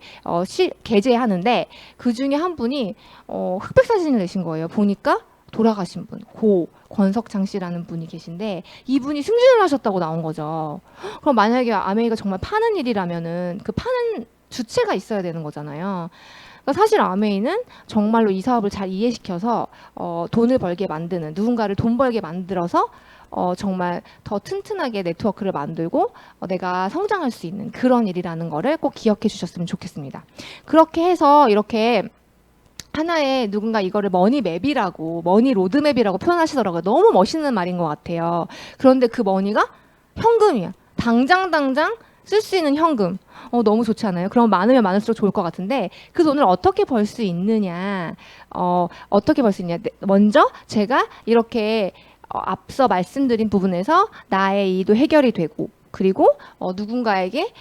게재하는데 그 중에 한 분이 흑백 사진을 내신 거예요. 보니까 돌아가신 분, 고 권석창 씨라는 분이 계신데 이분이 승진을 하셨다고 나온 거죠. 그럼 만약에 아메이가 정말 파는 일이라면은 그 파는 주체가 있어야 되는 거잖아요. 그러니까 사실 아메이는 정말로 이 사업을 잘 이해시켜서 돈을 벌게 만드는, 누군가를 돈 벌게 만들어서 정말 더 튼튼하게 네트워크를 만들고 내가 성장할 수 있는 그런 일이라는 거를 꼭 기억해 주셨으면 좋겠습니다. 그렇게 해서 이렇게 하나의 누군가 이거를 머니맵이라고, 머니 로드맵이라고 표현하시더라고요. 너무 멋있는 말인 것 같아요. 그런데 그 머니가 현금이야. 당장 쓸 수 있는 현금. 너무 좋지 않아요? 그럼 많으면 많을수록 좋을 것 같은데 그 돈을 어떻게 벌 수 있느냐. 어떻게 벌 수 있냐. 먼저 제가 이렇게 앞서 말씀드린 부분에서 나의 이도 해결이 되고, 그리고 누군가에게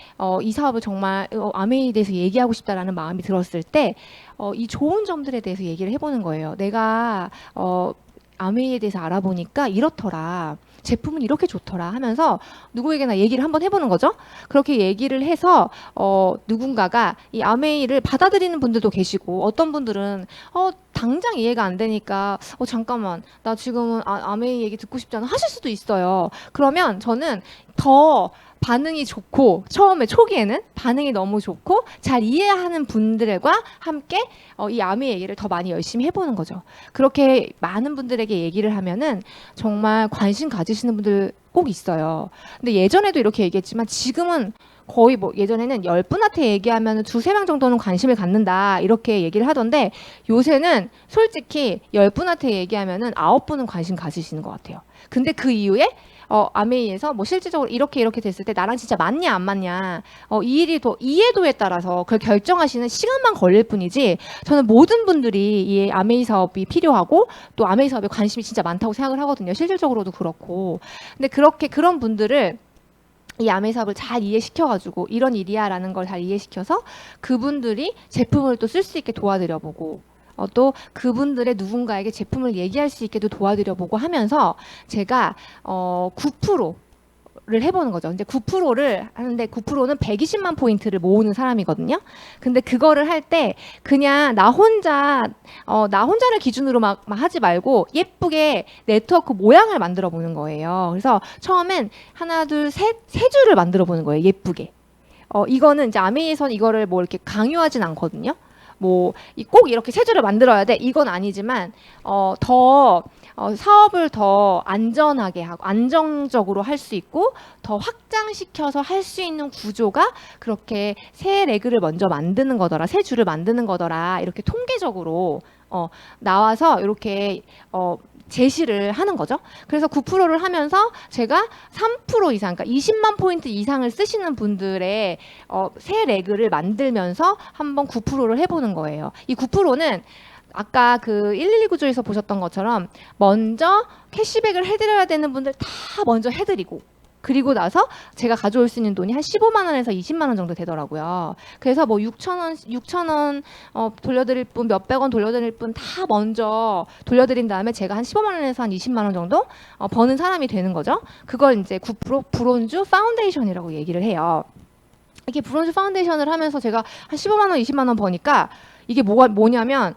이 사업을 정말 아메이에 대해서 얘기하고 싶다라는 마음이 들었을 때 이 좋은 점들에 대해서 얘기를 해보는 거예요. 내가 아메이에 대해서 알아보니까 이렇더라. 제품은 이렇게 좋더라 하면서 누구에게나 얘기를 한번 해보는 거죠. 그렇게 얘기를 해서 누군가가 이 아메이를 받아들이는 분들도 계시고, 어떤 분들은 당장 이해가 안 되니까 잠깐만 나 지금은 아메이 얘기 듣고 싶지 않아 하실 수도 있어요. 그러면 저는 더 반응이 좋고, 처음에 초기에는 반응이 너무 좋고 잘 이해하는 분들과 함께 이 아메이 얘기를 더 많이 열심히 해보는 거죠. 그렇게 많은 분들에게 얘기를 하면은 정말 관심 가지시는 분들 꼭 있어요. 근데 예전에도 이렇게 얘기했지만 지금은 거의 뭐 예전에는 10분한테 얘기하면 2~3명 정도는 관심을 갖는다 이렇게 얘기를 하던데, 요새는 솔직히 10분한테 얘기하면은 9분은 관심 가지시는 것 같아요. 근데 그 이후에 아메이에서 뭐 실질적으로 이렇게 됐을 때 나랑 진짜 맞냐 안 맞냐, 이 일이 더 이해도에 따라서 그걸 결정하시는 시간만 걸릴 뿐이지, 저는 모든 분들이 이 아메이 사업이 필요하고 또 아메이 사업에 관심이 진짜 많다고 생각을 하거든요. 실질적으로도 그렇고. 근데 그런 분들을 이 아메이 사업을 잘 이해시켜가지고 이런 일이야라는 걸 잘 이해시켜서 그분들이 제품을 또 쓸 수 있게 도와드려보고, 또 그분들의 누군가에게 제품을 얘기할 수 있게도 도와드려보고 하면서 제가 9%를 해보는 거죠. 이제 9%를 하는데 9%는 120만 포인트를 모으는 사람이거든요. 근데 그거를 할 때 그냥 나 혼자를 기준으로 막 하지 말고 예쁘게 네트워크 모양을 만들어 보는 거예요. 그래서 처음엔 하나, 둘, 세 줄을 만들어 보는 거예요. 예쁘게. 이거는 이제 아메이에서는 이거를 뭐 이렇게 강요하진 않거든요. 뭐 꼭 이렇게 세 줄을 만들어야 돼 이건 아니지만 사업을 더 안전하게 하고 안정적으로 할 수 있고 더 확장시켜서 할 수 있는 구조가 그렇게 세 레그를 먼저 만드는 거더라, 세 줄을 만드는 거더라, 이렇게 통계적으로 나와서 이렇게 제시를 하는 거죠. 그래서 9%를 하면서 제가 3% 이상, 그러니까 20만 포인트 이상을 쓰시는 분들의 새 레그를 만들면서 한번 9%를 해보는 거예요. 이 9%는 아까 그 112 구조에서 보셨던 것처럼 먼저 캐시백을 해드려야 되는 분들 다 먼저 해드리고, 그리고 나서 제가 가져올 수 있는 돈이 한 15만 원에서 20만 원 정도 되더라고요. 그래서 뭐 6천 원 돌려드릴 분, 몇백 원 돌려드릴 분 다 먼저 돌려드린 다음에 제가 한 15만 원에서 한 20만 원 정도 버는 사람이 되는 거죠. 그걸 이제 9% 브론즈 파운데이션이라고 얘기를 해요. 이게 브론즈 파운데이션을 하면서 제가 한 15만 원, 20만 원 버니까 이게 뭐냐면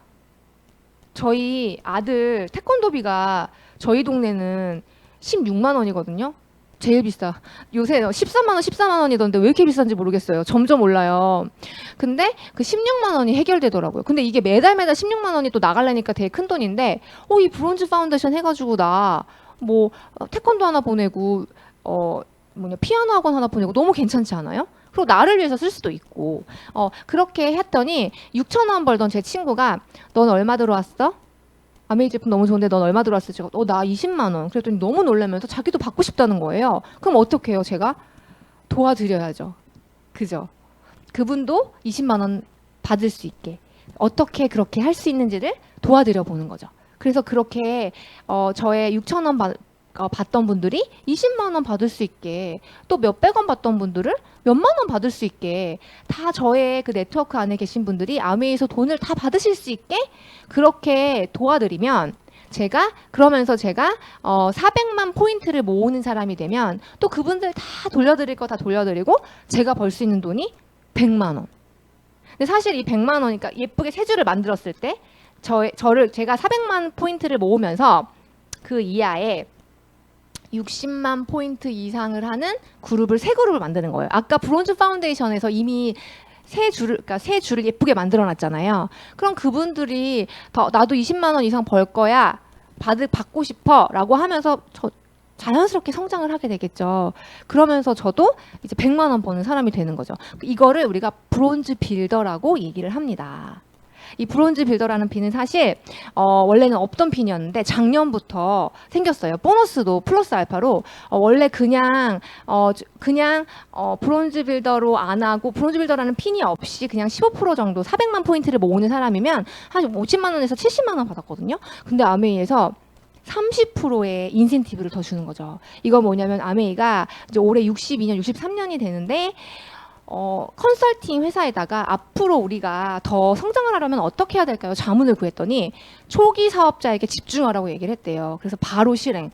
저희 아들 태권도비가 저희 동네는 16만 원이거든요. 제일 비싸. 요새 13만 원, 14만 원이던데 왜 이렇게 비싼지 모르겠어요. 점점 올라요. 근데 그 16만 원이 해결되더라고요. 근데 이게 매달 16만 원이 또 나가려니까 되게 큰 돈인데, 이 브론즈 파운데이션 해가지고 나 뭐 태권도 하나 보내고 피아노 학원 하나 보내고 너무 괜찮지 않아요? 그리고 나를 위해서 쓸 수도 있고 그렇게 했더니 6,000원 벌던 제 친구가 넌 얼마 들어왔어? 아메이 제품 너무 좋은데 넌 얼마 들어왔어? 제가 나 20만 원. 그랬더니 너무 놀라면서 자기도 받고 싶다는 거예요. 그럼 어떻게 해요? 제가 도와드려야죠. 그죠? 그분도 20만 원 받을 수 있게 어떻게 그렇게 할 수 있는지를 도와드려 보는 거죠. 그래서 그렇게 저의 6,000원 받던 분들이 20만 원 받을 수 있게 또 몇백 원 받던 분들을 몇만 원 받을 수 있게 다 저의 그 네트워크 안에 계신 분들이 아메이에서 돈을 다 받으실 수 있게 그렇게 도와드리면 그러면서 제가 400만 포인트를 모으는 사람이 되면 또 그분들 다 돌려드릴 거 다 돌려드리고 제가 벌 수 있는 돈이 100만 원. 근데 사실 이 100만 원이니까 예쁘게 세 줄을 만들었을 때 제가 400만 포인트를 모으면서 그 이하에 60만 포인트 이상을 하는 그룹을 세 그룹을 만드는 거예요. 아까 브론즈 파운데이션에서 이미 세 줄을 예쁘게 만들어 놨잖아요. 그럼 그분들이 나도 20만 원 이상 벌 거야. 받고 싶어. 라고 하면서 자연스럽게 성장을 하게 되겠죠. 그러면서 저도 이제 100만 원 버는 사람이 되는 거죠. 이거를 우리가 브론즈 빌더라고 얘기를 합니다. 이 브론즈 빌더라는 빈은 사실 원래는 없던 빈이었는데 작년부터 생겼어요. 보너스도 플러스 알파로 원래 그냥 브론즈 빌더로 안 하고 브론즈 빌더라는 핀이 없이 그냥 15% 정도 400만 포인트를 모으는 사람이면 한 50만 원에서 70만 원 받았거든요. 근데 아메이에서 30%의 인센티브를 더 주는 거죠. 이거 뭐냐면 아메이가 이제 올해 62년, 63년이 되는데 컨설팅 회사에다가 앞으로 우리가 더 성장을 하려면 어떻게 해야 될까요? 자문을 구했더니 초기 사업자에게 집중하라고 얘기를 했대요. 그래서 바로 실행.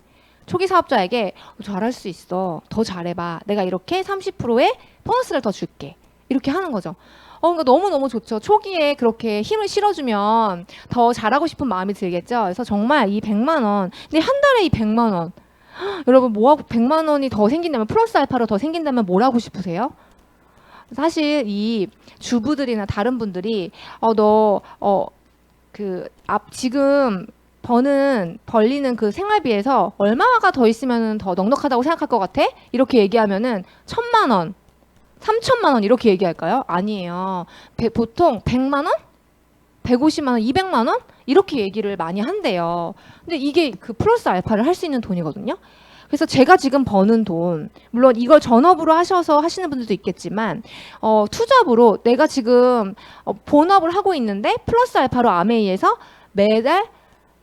초기 사업자에게 잘할 수 있어. 더 잘해봐. 내가 이렇게 30%의 보너스를 더 줄게. 이렇게 하는 거죠. 그러니까 너무너무 좋죠. 초기에 그렇게 힘을 실어주면 더 잘하고 싶은 마음이 들겠죠. 그래서 정말 이 100만 원. 근데 한 달에 이 100만 원. 여러분 뭐하고 100만 원이 더 생긴다면 플러스 알파로 더 생긴다면 뭘 하고 싶으세요? 사실 이 주부들이나 다른 분들이 지금 벌리는 그 생활비에서 얼마가 더 있으면 더 넉넉하다고 생각할 것 같아? 이렇게 얘기하면은 1,000만 원, 3,000만 원 이렇게 얘기할까요? 아니에요. 보통 100만 원? 150만 원, 200만 원? 이렇게 얘기를 많이 한대요. 근데 이게 그 플러스 알파를 할 수 있는 돈이거든요. 그래서 제가 지금 버는 돈, 물론 이걸 전업으로 하셔서 하시는 분들도 있겠지만 투잡으로 내가 지금 본업을 하고 있는데 플러스 알파로 아메이에서 매달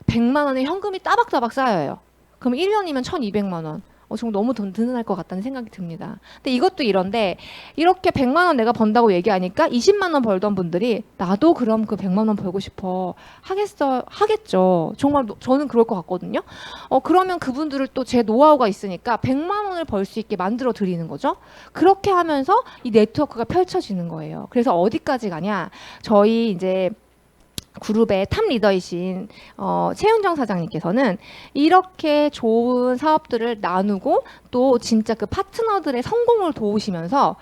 100만 원의 현금이 따박따박 쌓여요. 그럼 1년이면 1,200만 원. 정말 너무 든든할 것 같다는 생각이 듭니다. 근데 이것도 이런데 이렇게 100만 원 내가 번다고 얘기하니까 20만 원 벌던 분들이 나도 그럼 그 100만 원 벌고 싶어 하겠죠. 정말 저는 그럴 것 같거든요. 그러면 그분들을 또 제 노하우가 있으니까 100만 원을 벌 수 있게 만들어 드리는 거죠. 그렇게 하면서 이 네트워크가 펼쳐지는 거예요. 그래서 어디까지 가냐? 저희 이제 그룹의 탑 리더이신 최윤정 사장님께서는 이렇게 좋은 사업들을 나누고 또 진짜 그 파트너들의 성공을 도우시면서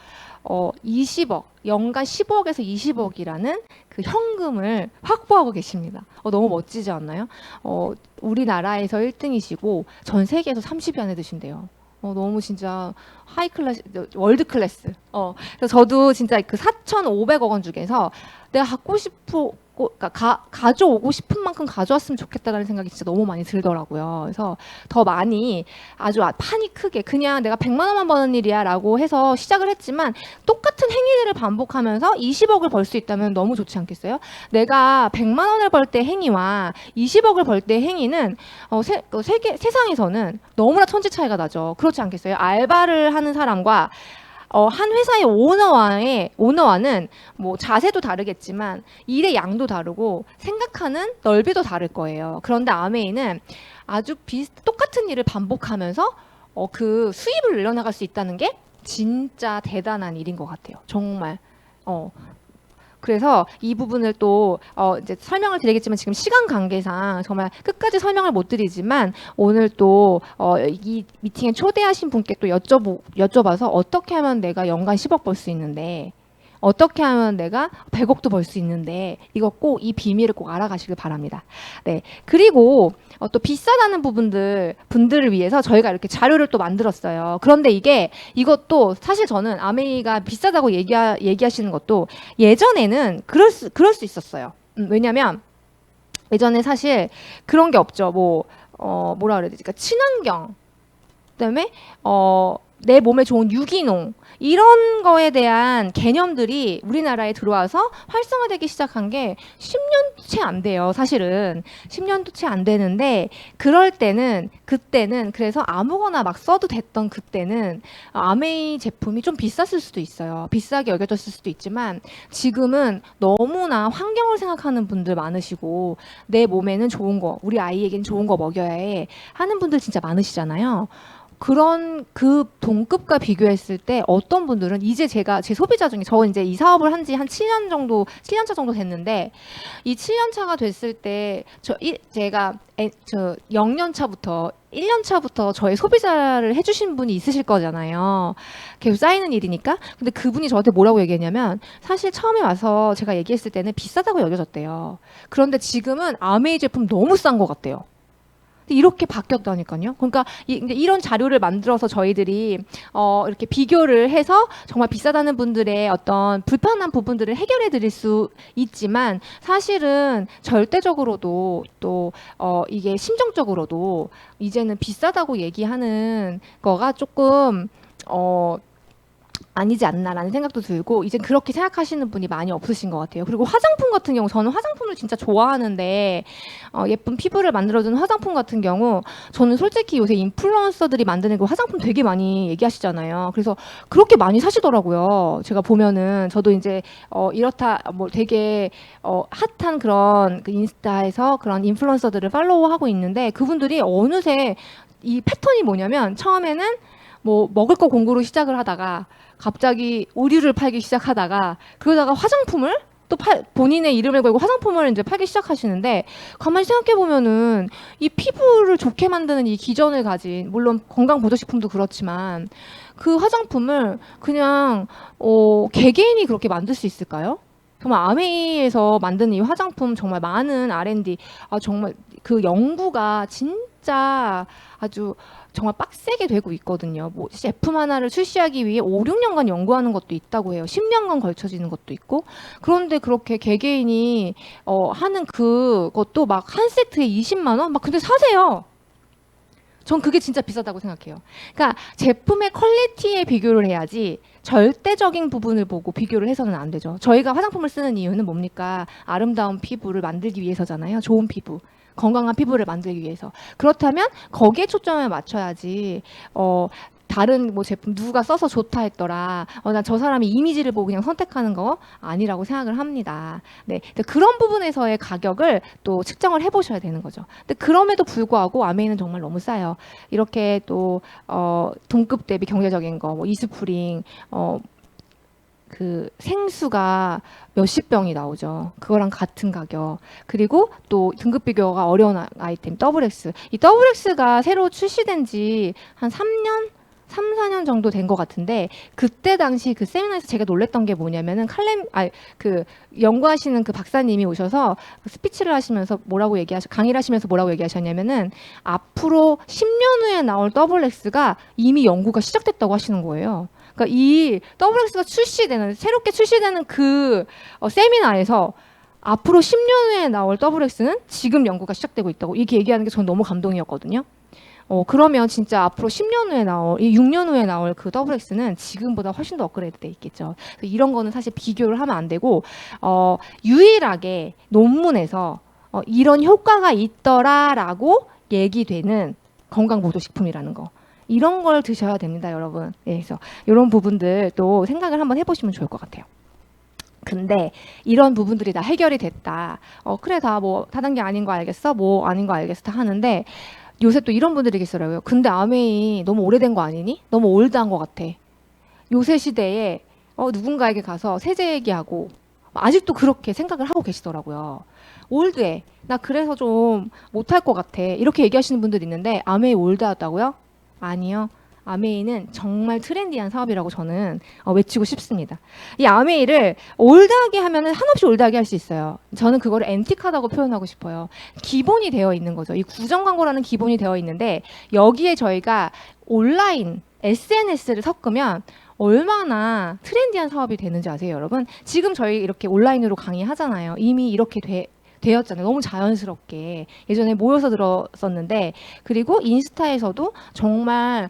20억, 연간 15억에서 20억이라는 그 현금을 확보하고 계십니다. 너무 멋지지 않나요? 우리나라에서 1등이시고 전 세계에서 30위 안에 드신대요. 너무 진짜 하이 클래스, 월드 클래스. 그래서 저도 진짜 그 4,500억 원 중에서 내가 갖고 싶고, 그러니까 가져오고 싶은 만큼 가져왔으면 좋겠다는 생각이 진짜 너무 많이 들더라고요. 그래서 더 많이 아주 판이 크게 그냥 내가 100만 원만 버는 일이야 라고 해서 시작을 했지만 똑같은 행위들을 반복하면서 20억을 벌 수 있다면 너무 좋지 않겠어요? 내가 100만 원을 벌 때 행위와 20억을 벌 때 행위는 세상에서는 너무나 천지 차이가 나죠. 그렇지 않겠어요? 알바를 하는 사람과 한 회사의 오너와는 뭐 자세도 다르겠지만 일의 양도 다르고 생각하는 넓이도 다를 거예요. 그런데 아메이는 아주 똑같은 일을 반복하면서 그 수입을 늘려나갈 수 있다는 게 진짜 대단한 일인 것 같아요. 정말. 그래서 이 부분을 또 이제 설명을 드리겠지만 지금 시간 관계상 정말 끝까지 설명을 못 드리지만 오늘 또 이 미팅에 초대하신 분께 또 여쭤봐서 어떻게 하면 내가 연간 10억 벌 수 있는데 어떻게 하면 내가 100억도 벌 수 있는데 이거 꼭 이 비밀을 꼭 알아가시길 바랍니다. 네. 그리고 또 비싸다는 분들을 위해서 저희가 이렇게 자료를 또 만들었어요. 그런데 이것도 사실 저는 아메이가 비싸다고 얘기하시는 것도 예전에는 그럴 수 있었어요. 왜냐면 예전에 사실 그런 게 없죠. 뭐라 그래야 되지? 그러니까 친환경, 그다음에 내 몸에 좋은 유기농 이런 거에 대한 개념들이 우리나라에 들어와서 활성화되기 시작한 게 10년도 채 안 돼요. 사실은 10년도 채 안 되는데 그때는 그래서 아무거나 막 써도 됐던 그때는 아메이 제품이 좀 비쌌을 수도 있어요. 비싸게 여겨졌을 수도 있지만 지금은 너무나 환경을 생각하는 분들 많으시고 내 몸에는 좋은 거, 우리 아이에겐 좋은 거 먹여야 해 하는 분들 진짜 많으시잖아요. 그런 그 동급과 비교했을 때 어떤 분들은 이제 제 소비자 중에 저 이제 이 사업을 한 지 한 7년 차 정도 됐는데 이 7년 차가 됐을 때 제가 0년 차부터 1년 차부터 저의 소비자를 해주신 분이 있으실 거잖아요. 계속 쌓이는 일이니까. 근데 그분이 저한테 뭐라고 얘기했냐면 사실 처음에 와서 제가 얘기했을 때는 비싸다고 여겨졌대요. 그런데 지금은 아메이 제품 너무 싼 것 같대요. 이렇게 바뀌었다니까요. 그러니까 이런 자료를 만들어서 저희들이 이렇게 비교를 해서 정말 비싸다는 분들의 어떤 불편한 부분들을 해결해 드릴 수 있지만 사실은 절대적으로도 또 이게 심정적으로도 이제는 비싸다고 얘기하는 거가 조금 아니지 않나라는 생각도 들고 이제 그렇게 생각하시는 분이 많이 없으신 것 같아요. 그리고 화장품 같은 경우 저는 화장품을 진짜 좋아하는데 예쁜 피부를 만들어주는 화장품 같은 경우 저는 솔직히 요새 인플루언서들이 만드는 그 화장품 되게 많이 얘기하시잖아요. 그래서 그렇게 많이 사시더라고요. 제가 보면은 저도 이제 이렇다 뭐 되게 핫한 그런 그 인스타에서 그런 인플루언서들을 팔로우하고 있는데 그분들이 어느새 이 패턴이 뭐냐면 처음에는 뭐 먹을 거 공구로 시작을 하다가 갑자기 의류를 팔기 시작하다가 그러다가 화장품을 또 본인의 이름을 걸고 화장품을 이제 팔기 시작하시는데 가만히 생각해 보면은 이 피부를 좋게 만드는 이 기전을 가진 물론 건강 보조식품도 그렇지만 그 화장품을 그냥 개개인이 그렇게 만들 수 있을까요? 정말 아메이에서 만드는 이 화장품 정말 많은 R&D 정말 그 연구가 진짜 아주 정말 빡세게 되고 있거든요. 뭐 제품 하나를 출시하기 위해 5, 6년간 연구하는 것도 있다고 해요. 10년간 걸쳐지는 것도 있고. 그런데 그렇게 개개인이 하는 그것도 막 한 세트에 20만 원? 막 근데 사세요. 전 그게 진짜 비싸다고 생각해요. 그러니까 제품의 퀄리티에 비교를 해야지 절대적인 부분을 보고 비교를 해서는 안 되죠. 저희가 화장품을 쓰는 이유는 뭡니까? 아름다운 피부를 만들기 위해서잖아요. 좋은 피부. 건강한 피부를 만들기 위해서. 그렇다면 거기에 초점을 맞춰야지 다른 뭐 제품 누가 써서 좋다 했더라. 난 저 사람이 이미지를 보고 그냥 선택하는 거 아니라고 생각을 합니다. 네. 그런 부분에서의 가격을 또 측정을 해보셔야 되는 거죠. 근데 그럼에도 불구하고 아메이는 정말 너무 싸요. 이렇게 또 동급 대비 경제적인 거, 뭐 이스프링, 그 생수가 몇십 병이 나오죠. 그거랑 같은 가격. 그리고 또 등급 비교가 어려운 아이템 더블엑스. 이 더블엑스가 새로 출시된 지 한 3년? 3, 4년 정도 된 것 같은데 그때 당시 그 세미나에서 제가 놀랬던 게 뭐냐면은 그 연구하시는 그 박사님이 오셔서 스피치를 하시면서 강의를 하시면서 뭐라고 얘기하셨냐면은 앞으로 10년 후에 나올 더블엑스가 이미 연구가 시작됐다고 하시는 거예요. 그러니까 이 더블엑스가 새롭게 출시되는 그 세미나에서 앞으로 10년 후에 나올 더블엑스는 지금 연구가 시작되고 있다고 이렇게 얘기하는 게 전 너무 감동이었거든요. 그러면 진짜 앞으로 10년 후에 이 6년 후에 나올 그 더블엑스는 지금보다 훨씬 더 업그레이드 돼 있겠죠. 이런 거는 사실 비교를 하면 안 되고, 유일하게 논문에서 이런 효과가 있더라라고 얘기되는 건강보조식품이라는 거. 이런 걸 드셔야 됩니다, 여러분. 네, 그래서 이런 부분들 또 생각을 한번 해보시면 좋을 것 같아요. 근데 이런 부분들이 다 해결이 됐다. 그래, 다 뭐 다단계 아닌 거 알겠어? 뭐 아닌 거 알겠어? 다 하는데 요새 또 이런 분들이 계시더라고요. 근데 아메이 너무 오래된 거 아니니? 너무 올드한 것 같아. 요새 시대에 누군가에게 가서 세제 얘기하고 아직도 그렇게 생각을 하고 계시더라고요. 올드해. 나 그래서 좀 못할 것 같아. 이렇게 얘기하시는 분들이 있는데 아메이 올드하다고요? 아니요. 아메이는 정말 트렌디한 사업이라고 저는 외치고 싶습니다. 이 아메이를 올드하게 하면은 한없이 올드하게 할 수 있어요. 저는 그거를 앤틱하다고 표현하고 싶어요. 기본이 되어 있는 거죠. 이 구정 광고라는 기본이 되어 있는데 여기에 저희가 온라인 SNS를 섞으면 얼마나 트렌디한 사업이 되는지 아세요, 여러분? 지금 저희 이렇게 온라인으로 강의하잖아요. 이미 이렇게 되었잖아요. 너무 자연스럽게 예전에 모여서 들었었는데, 그리고 인스타에서도 정말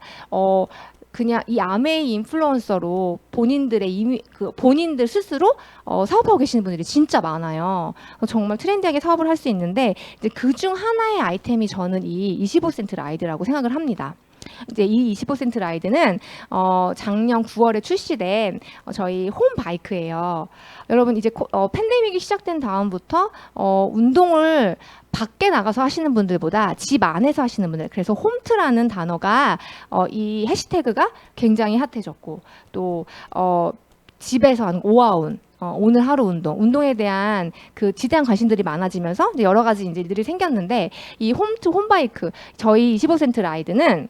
그냥 이 아메이 인플루언서로 본인들의 본인들 스스로 사업하고 계시는 분들이 진짜 많아요. 정말 트렌디하게 사업을 할 수 있는데 이제 그중 하나의 아이템이 저는 이 25센트 라이드라고 생각을 합니다. 이제 이 25센트 라이드는 작년 9월에 출시된 저희 홈 바이크예요. 여러분 이제 팬데믹이 시작된 다음부터 운동을 밖에 나가서 하시는 분들보다 집 안에서 하시는 분들, 그래서 홈트라는 단어가 이 해시태그가 굉장히 핫해졌고, 또 집에서 하는 오아운, 오늘 하루 운동에 대한 그 지대한 관심들이 많아지면서 이제 여러 가지 이제 일들이 생겼는데, 이 홈트 홈바이크 저희 25센트 라이드는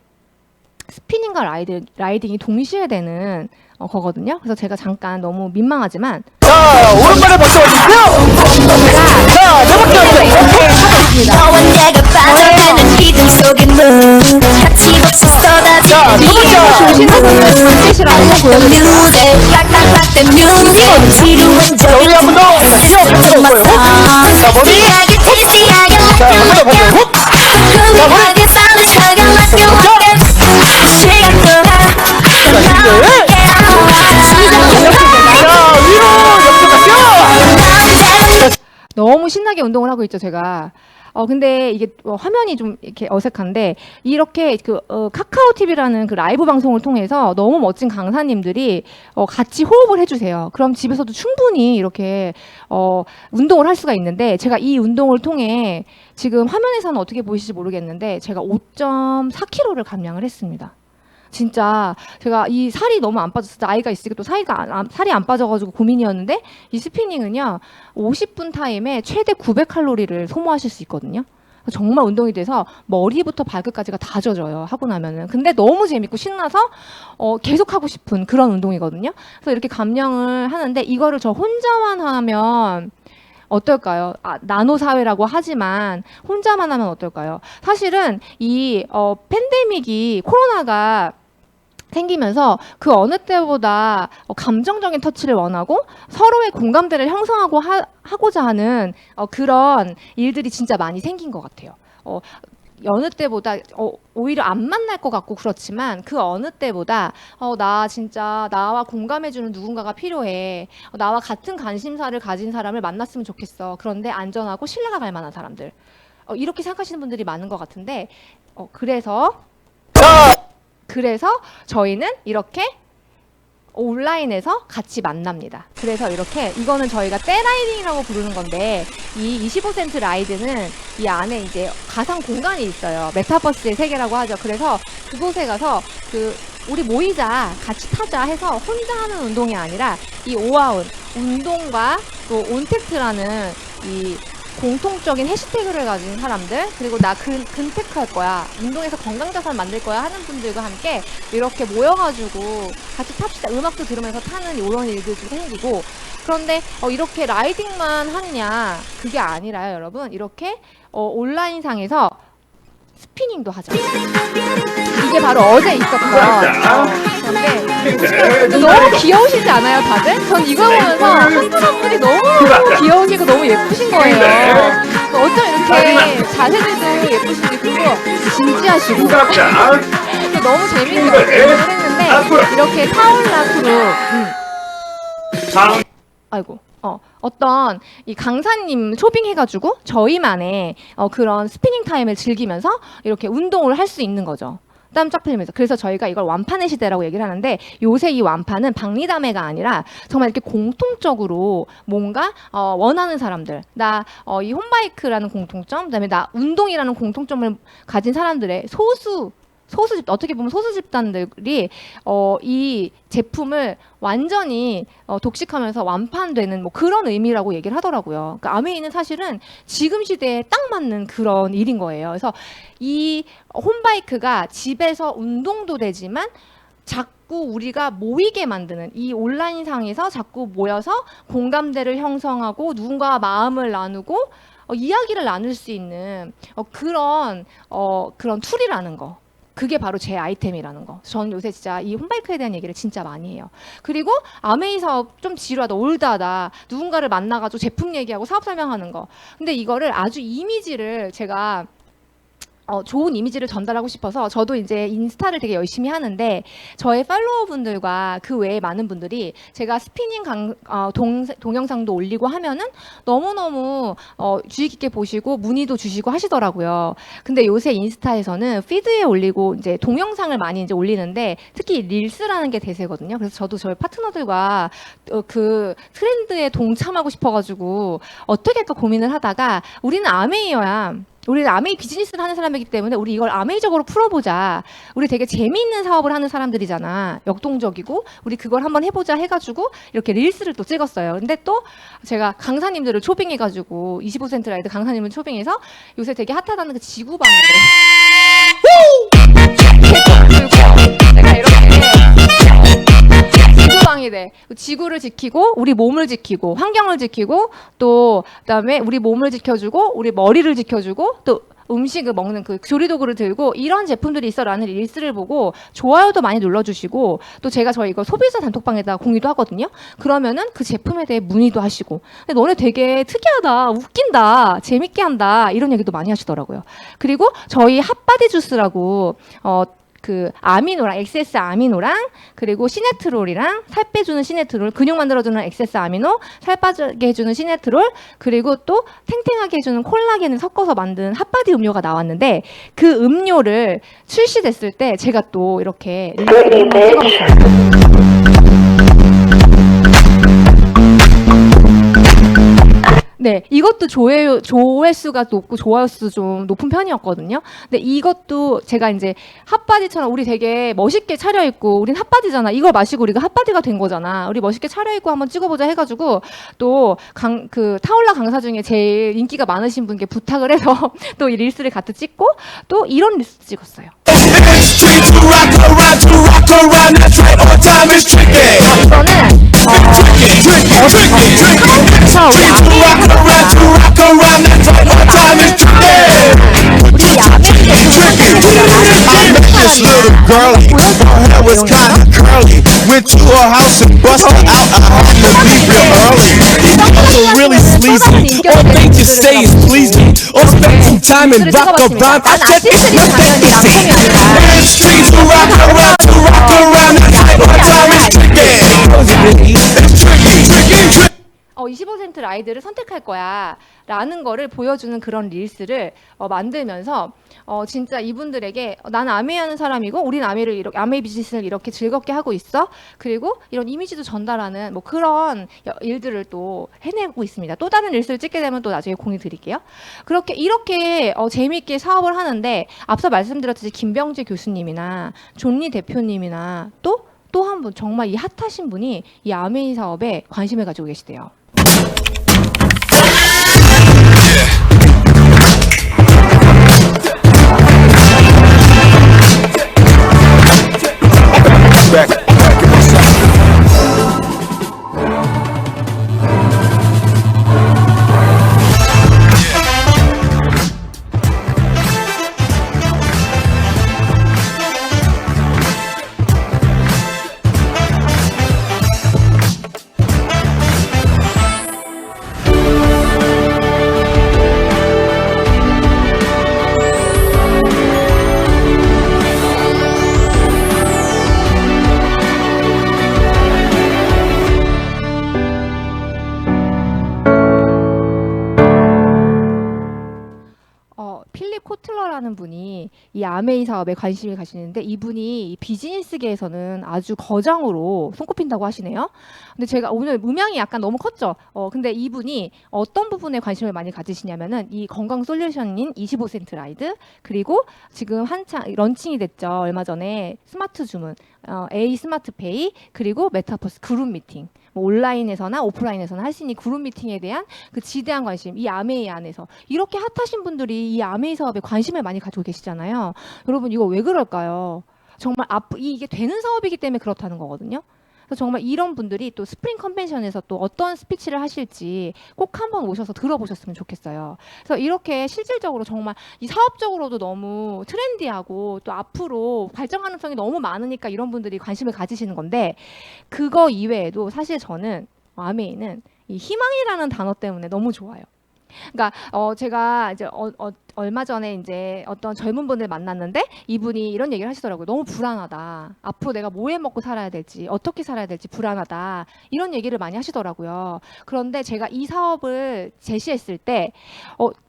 스피닝과 라이딩이 동시에 되는 거거든요. 그래서 제가 잠깐 너무 민망하지만 자, 오른발을 먼저 올리세요. 자, 네 번째 이렇게 하고 있습니다. 너와 내가 빠져가는 리듬 속의 문 거침없이 쏟아지는 이게 조시는 반드시라고 보여드릴게요. 무대 락락락된 뮤직 지루한 자, 우리 한번 더. 자, 머리. 티티하게 티티하게 자, 한번 더 보세요. 흥분하게 싸움을 차게 막혀왔게 시간 동안 자, 위로 옆으로 너무 신나게 운동을 하고 있죠, 제가. 근데 이게 화면이 좀 이렇게 어색한데, 이렇게 카카오 TV라는 그 라이브 방송을 통해서 너무 멋진 강사님들이 같이 호흡을 해주세요. 그럼 집에서도 충분히 이렇게 운동을 할 수가 있는데, 제가 이 운동을 통해 지금 화면에서는 어떻게 보이실지 모르겠는데 제가 5.4kg를 감량을 했습니다. 진짜 제가 이 살이 너무 안 빠졌어요. 나이가 있으니까 또 살이 안 빠져가지고 고민이었는데, 이 스피닝은요 50분 타임에 최대 900칼로리를 소모하실 수 있거든요. 정말 운동이 돼서 머리부터 발끝까지가 다 젖어요, 하고 나면은. 근데 너무 재밌고 신나서 계속 하고 싶은 그런 운동이거든요. 그래서 이렇게 감량을 하는데, 이거를 저 혼자만 하면 어떨까요? 나노 사회라고 하지만 혼자만 하면 어떨까요? 사실은 이 팬데믹이, 코로나가 생기면서 그 어느 때보다 감정적인 터치를 원하고 서로의 공감대를 형성하고 하고자 하는 그런 일들이 진짜 많이 생긴 것 같아요. 여느 때보다 오히려 안 만날 것 같고 그렇지만, 그 어느 때보다 나 진짜 나와 공감해주는 누군가가 필요해. 나와 같은 관심사를 가진 사람을 만났으면 좋겠어. 그런데 안전하고 신뢰가 갈 만한 사람들. 이렇게 생각하시는 분들이 많은 것 같은데, 그래서 저희는 이렇게 온라인에서 같이 만납니다. 그래서 이렇게, 이거는 저희가 떼라이딩이라고 부르는 건데, 이 25센트 라이드는 이 안에 이제 가상 공간이 있어요. 메타버스의 세계라고 하죠. 그래서 그곳에 가서 우리 모이자, 같이 타자 해서 혼자 하는 운동이 아니라, 이 오아운 운동과 또 온택트라는 이 공통적인 해시태그를 가진 사람들, 그리고 나 근택할 거야, 운동에서 건강자산 만들 거야 하는 분들과 함께 이렇게 모여가지고 같이 탑시다. 음악도 들으면서 타는 이런 일들도 생기고. 그런데 이렇게 라이딩만 하느냐, 그게 아니라요, 여러분. 이렇게 온라인상에서 스피닝도 하죠. 이게 바로 어제 있었던 건데, 너무 귀여우시지 않아요, 다들? 전 이거 보면서 한 분 한 분이 너무 귀여우시고 너무 예쁘신 거예요. 어쩜 이렇게 자세들도 예쁘신지, 그리고 진지하시고 너무 재밌게 운동을 했는데, 이렇게 타올라프로 아이고. 어떤 이 강사님 초빙해가지고 저희만의 그런 스피닝 타임을 즐기면서 이렇게 운동을 할 수 있는 거죠. 땀 쫙 흘리면서. 그래서 저희가 이걸 완판의 시대라고 얘기를 하는데, 요새 이 완판은 박리담회가 아니라 정말 이렇게 공통적으로 뭔가 원하는 사람들, 나 이 홈바이크라는 공통점, 그다음에 나 운동이라는 공통점을 가진 사람들의 소수 소수집 어떻게 보면 소수 집단들이 이 제품을 완전히 독식하면서 완판되는 뭐 그런 의미라고 얘기를 하더라고요. 그러니까 아메이는 사실은 지금 시대에 딱 맞는 그런 일인 거예요. 그래서 이 홈바이크가 집에서 운동도 되지만 자꾸 우리가 모이게 만드는 이 온라인상에서 자꾸 모여서 공감대를 형성하고 누군가와 마음을 나누고 이야기를 나눌 수 있는 그런 툴이라는 거. 그게 바로 제 아이템이라는 거. 저는 요새 진짜 이 홈바이크에 대한 얘기를 진짜 많이 해요. 그리고 아메이 사업 좀 지루하다, 올드하다. 누군가를 만나가지고 제품 얘기하고 사업 설명하는 거. 근데 이거를 아주 이미지를 제가 좋은 이미지를 전달하고 싶어서 저도 이제 인스타를 되게 열심히 하는데 저의 팔로워분들과 그 외에 많은 분들이 제가 스피닝 동영상도 올리고 하면은 너무너무 주의 깊게 보시고 문의도 주시고 하시더라고요. 근데 요새 인스타에서는 피드에 올리고 이제 동영상을 많이 이제 올리는데 특히 릴스라는 게 대세거든요. 그래서 저도 저희 파트너들과 그 트렌드에 동참하고 싶어가지고 어떻게 할까 고민을 하다가 우리는 아메이어야. 우리는 아메이 비즈니스를 하는 사람이기 때문에 우리 이걸 아메이적으로 풀어보자. 우리 되게 재미있는 사업을 하는 사람들이잖아. 역동적이고 우리 그걸 한번 해보자 해가지고 이렇게 릴스를 또 찍었어요. 근데 또 제가 강사님들을 초빙해가지고 25센트 라이드 강사님을 초빙해서 요새 되게 핫하다는 그 지구방위대 제가 이렇게 지구방위대 지구를 지키고 우리 몸을 지키고 환경을 지키고 또 그다음에 우리 몸을 지켜주고 우리 머리를 지켜주고 또 음식을 먹는 그 조리도구를 들고 이런 제품들이 있어라는 릴스를 보고 좋아요도 많이 눌러주시고 또 제가 저희 이거 소비자 단톡방에다 공유도 하거든요. 그러면은 그 제품에 대해 문의도 하시고 근데 너네 되게 특이하다, 웃긴다, 재밌게 한다 이런 얘기도 많이 하시더라고요. 그리고 저희 핫바디 주스라고 그 아미노랑 XS 아미노랑 그리고 시네트롤이랑 살 빼주는 시네트롤 근육 만들어주는 XS 아미노 살 빠지게 해주는 시네트롤 그리고 또 탱탱하게 해주는 콜라겐을 섞어서 만든 핫바디 음료가 나왔는데 그 음료를 출시됐을 때 제가 또 이렇게 리뷰를 한번 찍어봤어요. 네, 이것도 조회수가 높고 좋아요수 좀 높은 편이었거든요. 근데 이것도 제가 이제 핫바디처럼 우리 되게 멋있게 차려입고 우린 핫바디잖아. 이걸 마시고 우리가 핫바디가 된 거잖아. 우리 멋있게 차려입고 한번 찍어보자 해가지고 또 그 타올라 강사 중에 제일 인기가 많으신 분께 부탁을 해서 또 이 릴스를 같이 찍고 또 이런 릴스 찍었어요. This little girlie, her hair was kinda curly. Went to her house and busted out a home to leave real early. These girls are really sleazy. All they just say is please me. Or spend some time and rock a rhyme. I said it's nothing to see. In the streets who rock around, the night. What time is tricky? It's tricky. 25센트 라이드를 선택할 거야 라는 거를 보여주는 그런 릴스를 만들면서 진짜 이분들에게 난 아메이 하는 사람이고 우린 아메이 비즈니스를 이렇게 즐겁게 하고 있어 그리고 이런 이미지도 전달하는 뭐 그런 일들을 또 해내고 있습니다. 또 다른 릴스를 찍게 되면 또 나중에 공유 드릴게요. 이렇게 재미있게 사업을 하는데 앞서 말씀드렸듯이 김병재 교수님이나 존리 대표님이나 또 한 분 정말 이 핫하신 분이 이 아메이 사업에 관심을 가지고 계시대요. 필립 코틀러라는 분이 분이 이 아메이 사업에 관심이 가시는데 이분이 이 비즈니스계에서는 아주 거장으로 손꼽힌다고 하시네요. 근데 제가 오늘 음향이 약간 너무 컸죠. 근데 이분이 어떤 부분에 관심을 많이 가지시냐면은 이 건강 솔루션인 25센트 라이드 그리고 지금 한창 런칭이 됐죠. 얼마 전에 스마트 주문, A 스마트페이 그리고 메타버스 그룹 미팅. 뭐 온라인에서나 오프라인에서나 할 수 있는 그룹 미팅에 대한 그 지대한 관심, 이 아메이 안에서 이렇게 핫하신 분들이 이 아메이 사업에 관심을 많이 가지고 계시잖아요. 여러분 이거 왜 그럴까요? 정말 이게 되는 사업이기 때문에 그렇다는 거거든요. 그래서 정말 이런 분들이 또 스프링 컨벤션에서 또 어떤 스피치를 하실지 꼭 한번 오셔서 들어보셨으면 좋겠어요. 그래서 이렇게 실질적으로 정말 이 사업적으로도 너무 트렌디하고 또 앞으로 발전 가능성이 너무 많으니까 이런 분들이 관심을 가지시는 건데 그거 이외에도 사실 저는 아메이는 이 희망이라는 단어 때문에 너무 좋아요. 그러니까 제가 이제 얼마 전에 이제 어떤 젊은 분을 만났는데 이분이 이런 얘기를 하시더라고요. 너무 불안하다. 앞으로 내가 뭐 해 먹고 살아야 될지, 어떻게 살아야 될지 불안하다. 이런 얘기를 많이 하시더라고요. 그런데 제가 이 사업을 제시했을 때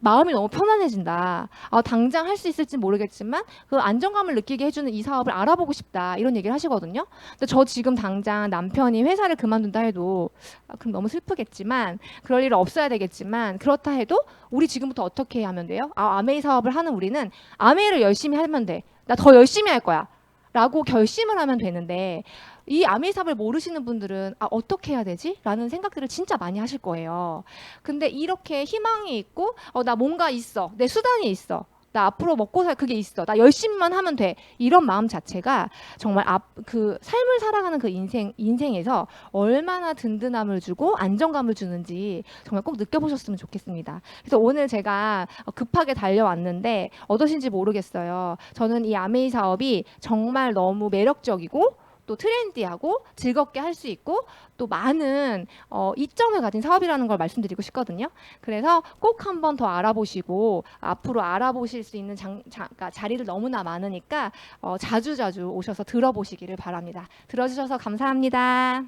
마음이 너무 편안해진다. 당장 할 수 있을지 모르겠지만 그 안정감을 느끼게 해주는 이 사업을 알아보고 싶다. 이런 얘기를 하시거든요. 근데 저 지금 당장 남편이 회사를 그만둔다 해도 그럼 너무 슬프겠지만 그럴 일은 없어야 되겠지만 그렇다 해도 우리 지금부터 어떻게 하면 돼요? 아메이 사업을 하는 우리는 아메이를 열심히 하면 돼. 나 더 열심히 할 거야. 라고 결심을 하면 되는데 이 아메이 사업을 모르시는 분들은 어떻게 해야 되지? 라는 생각들을 진짜 많이 하실 거예요. 근데 이렇게 희망이 있고 나 뭔가 있어. 내 수단이 있어. 나 앞으로 먹고 살 그게 있어. 나 열심히만 하면 돼. 이런 마음 자체가 정말 그 삶을 살아가는 그 인생에서 얼마나 든든함을 주고 안정감을 주는지 정말 꼭 느껴보셨으면 좋겠습니다. 그래서 오늘 제가 급하게 달려왔는데 어떠신지 모르겠어요. 저는 이 아메이 사업이 정말 너무 매력적이고 또 트렌디하고 즐겁게 할 수 있고 또 많은 이점을 가진 사업이라는 걸 말씀드리고 싶거든요. 그래서 꼭 한번 더 알아보시고 앞으로 알아보실 수 있는 그러니까 자리를 너무나 많으니까 자주자주 오셔서 들어보시기를 바랍니다. 들어주셔서 감사합니다.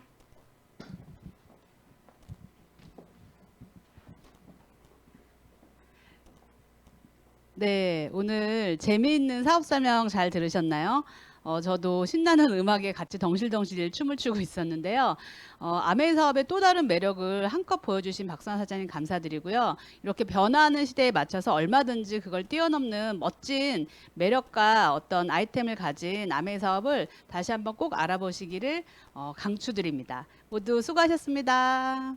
네, 오늘 재미있는 사업 설명 잘 들으셨나요? 저도 신나는 음악에 같이 덩실덩실 춤을 추고 있었는데요. 아메이 사업의 또 다른 매력을 한껏 보여주신 박선아 사장님 감사드리고요. 이렇게 변화하는 시대에 맞춰서 얼마든지 그걸 뛰어넘는 멋진 매력과 어떤 아이템을 가진 아메이 사업을 다시 한번 꼭 알아보시기를 강추드립니다. 모두 수고하셨습니다.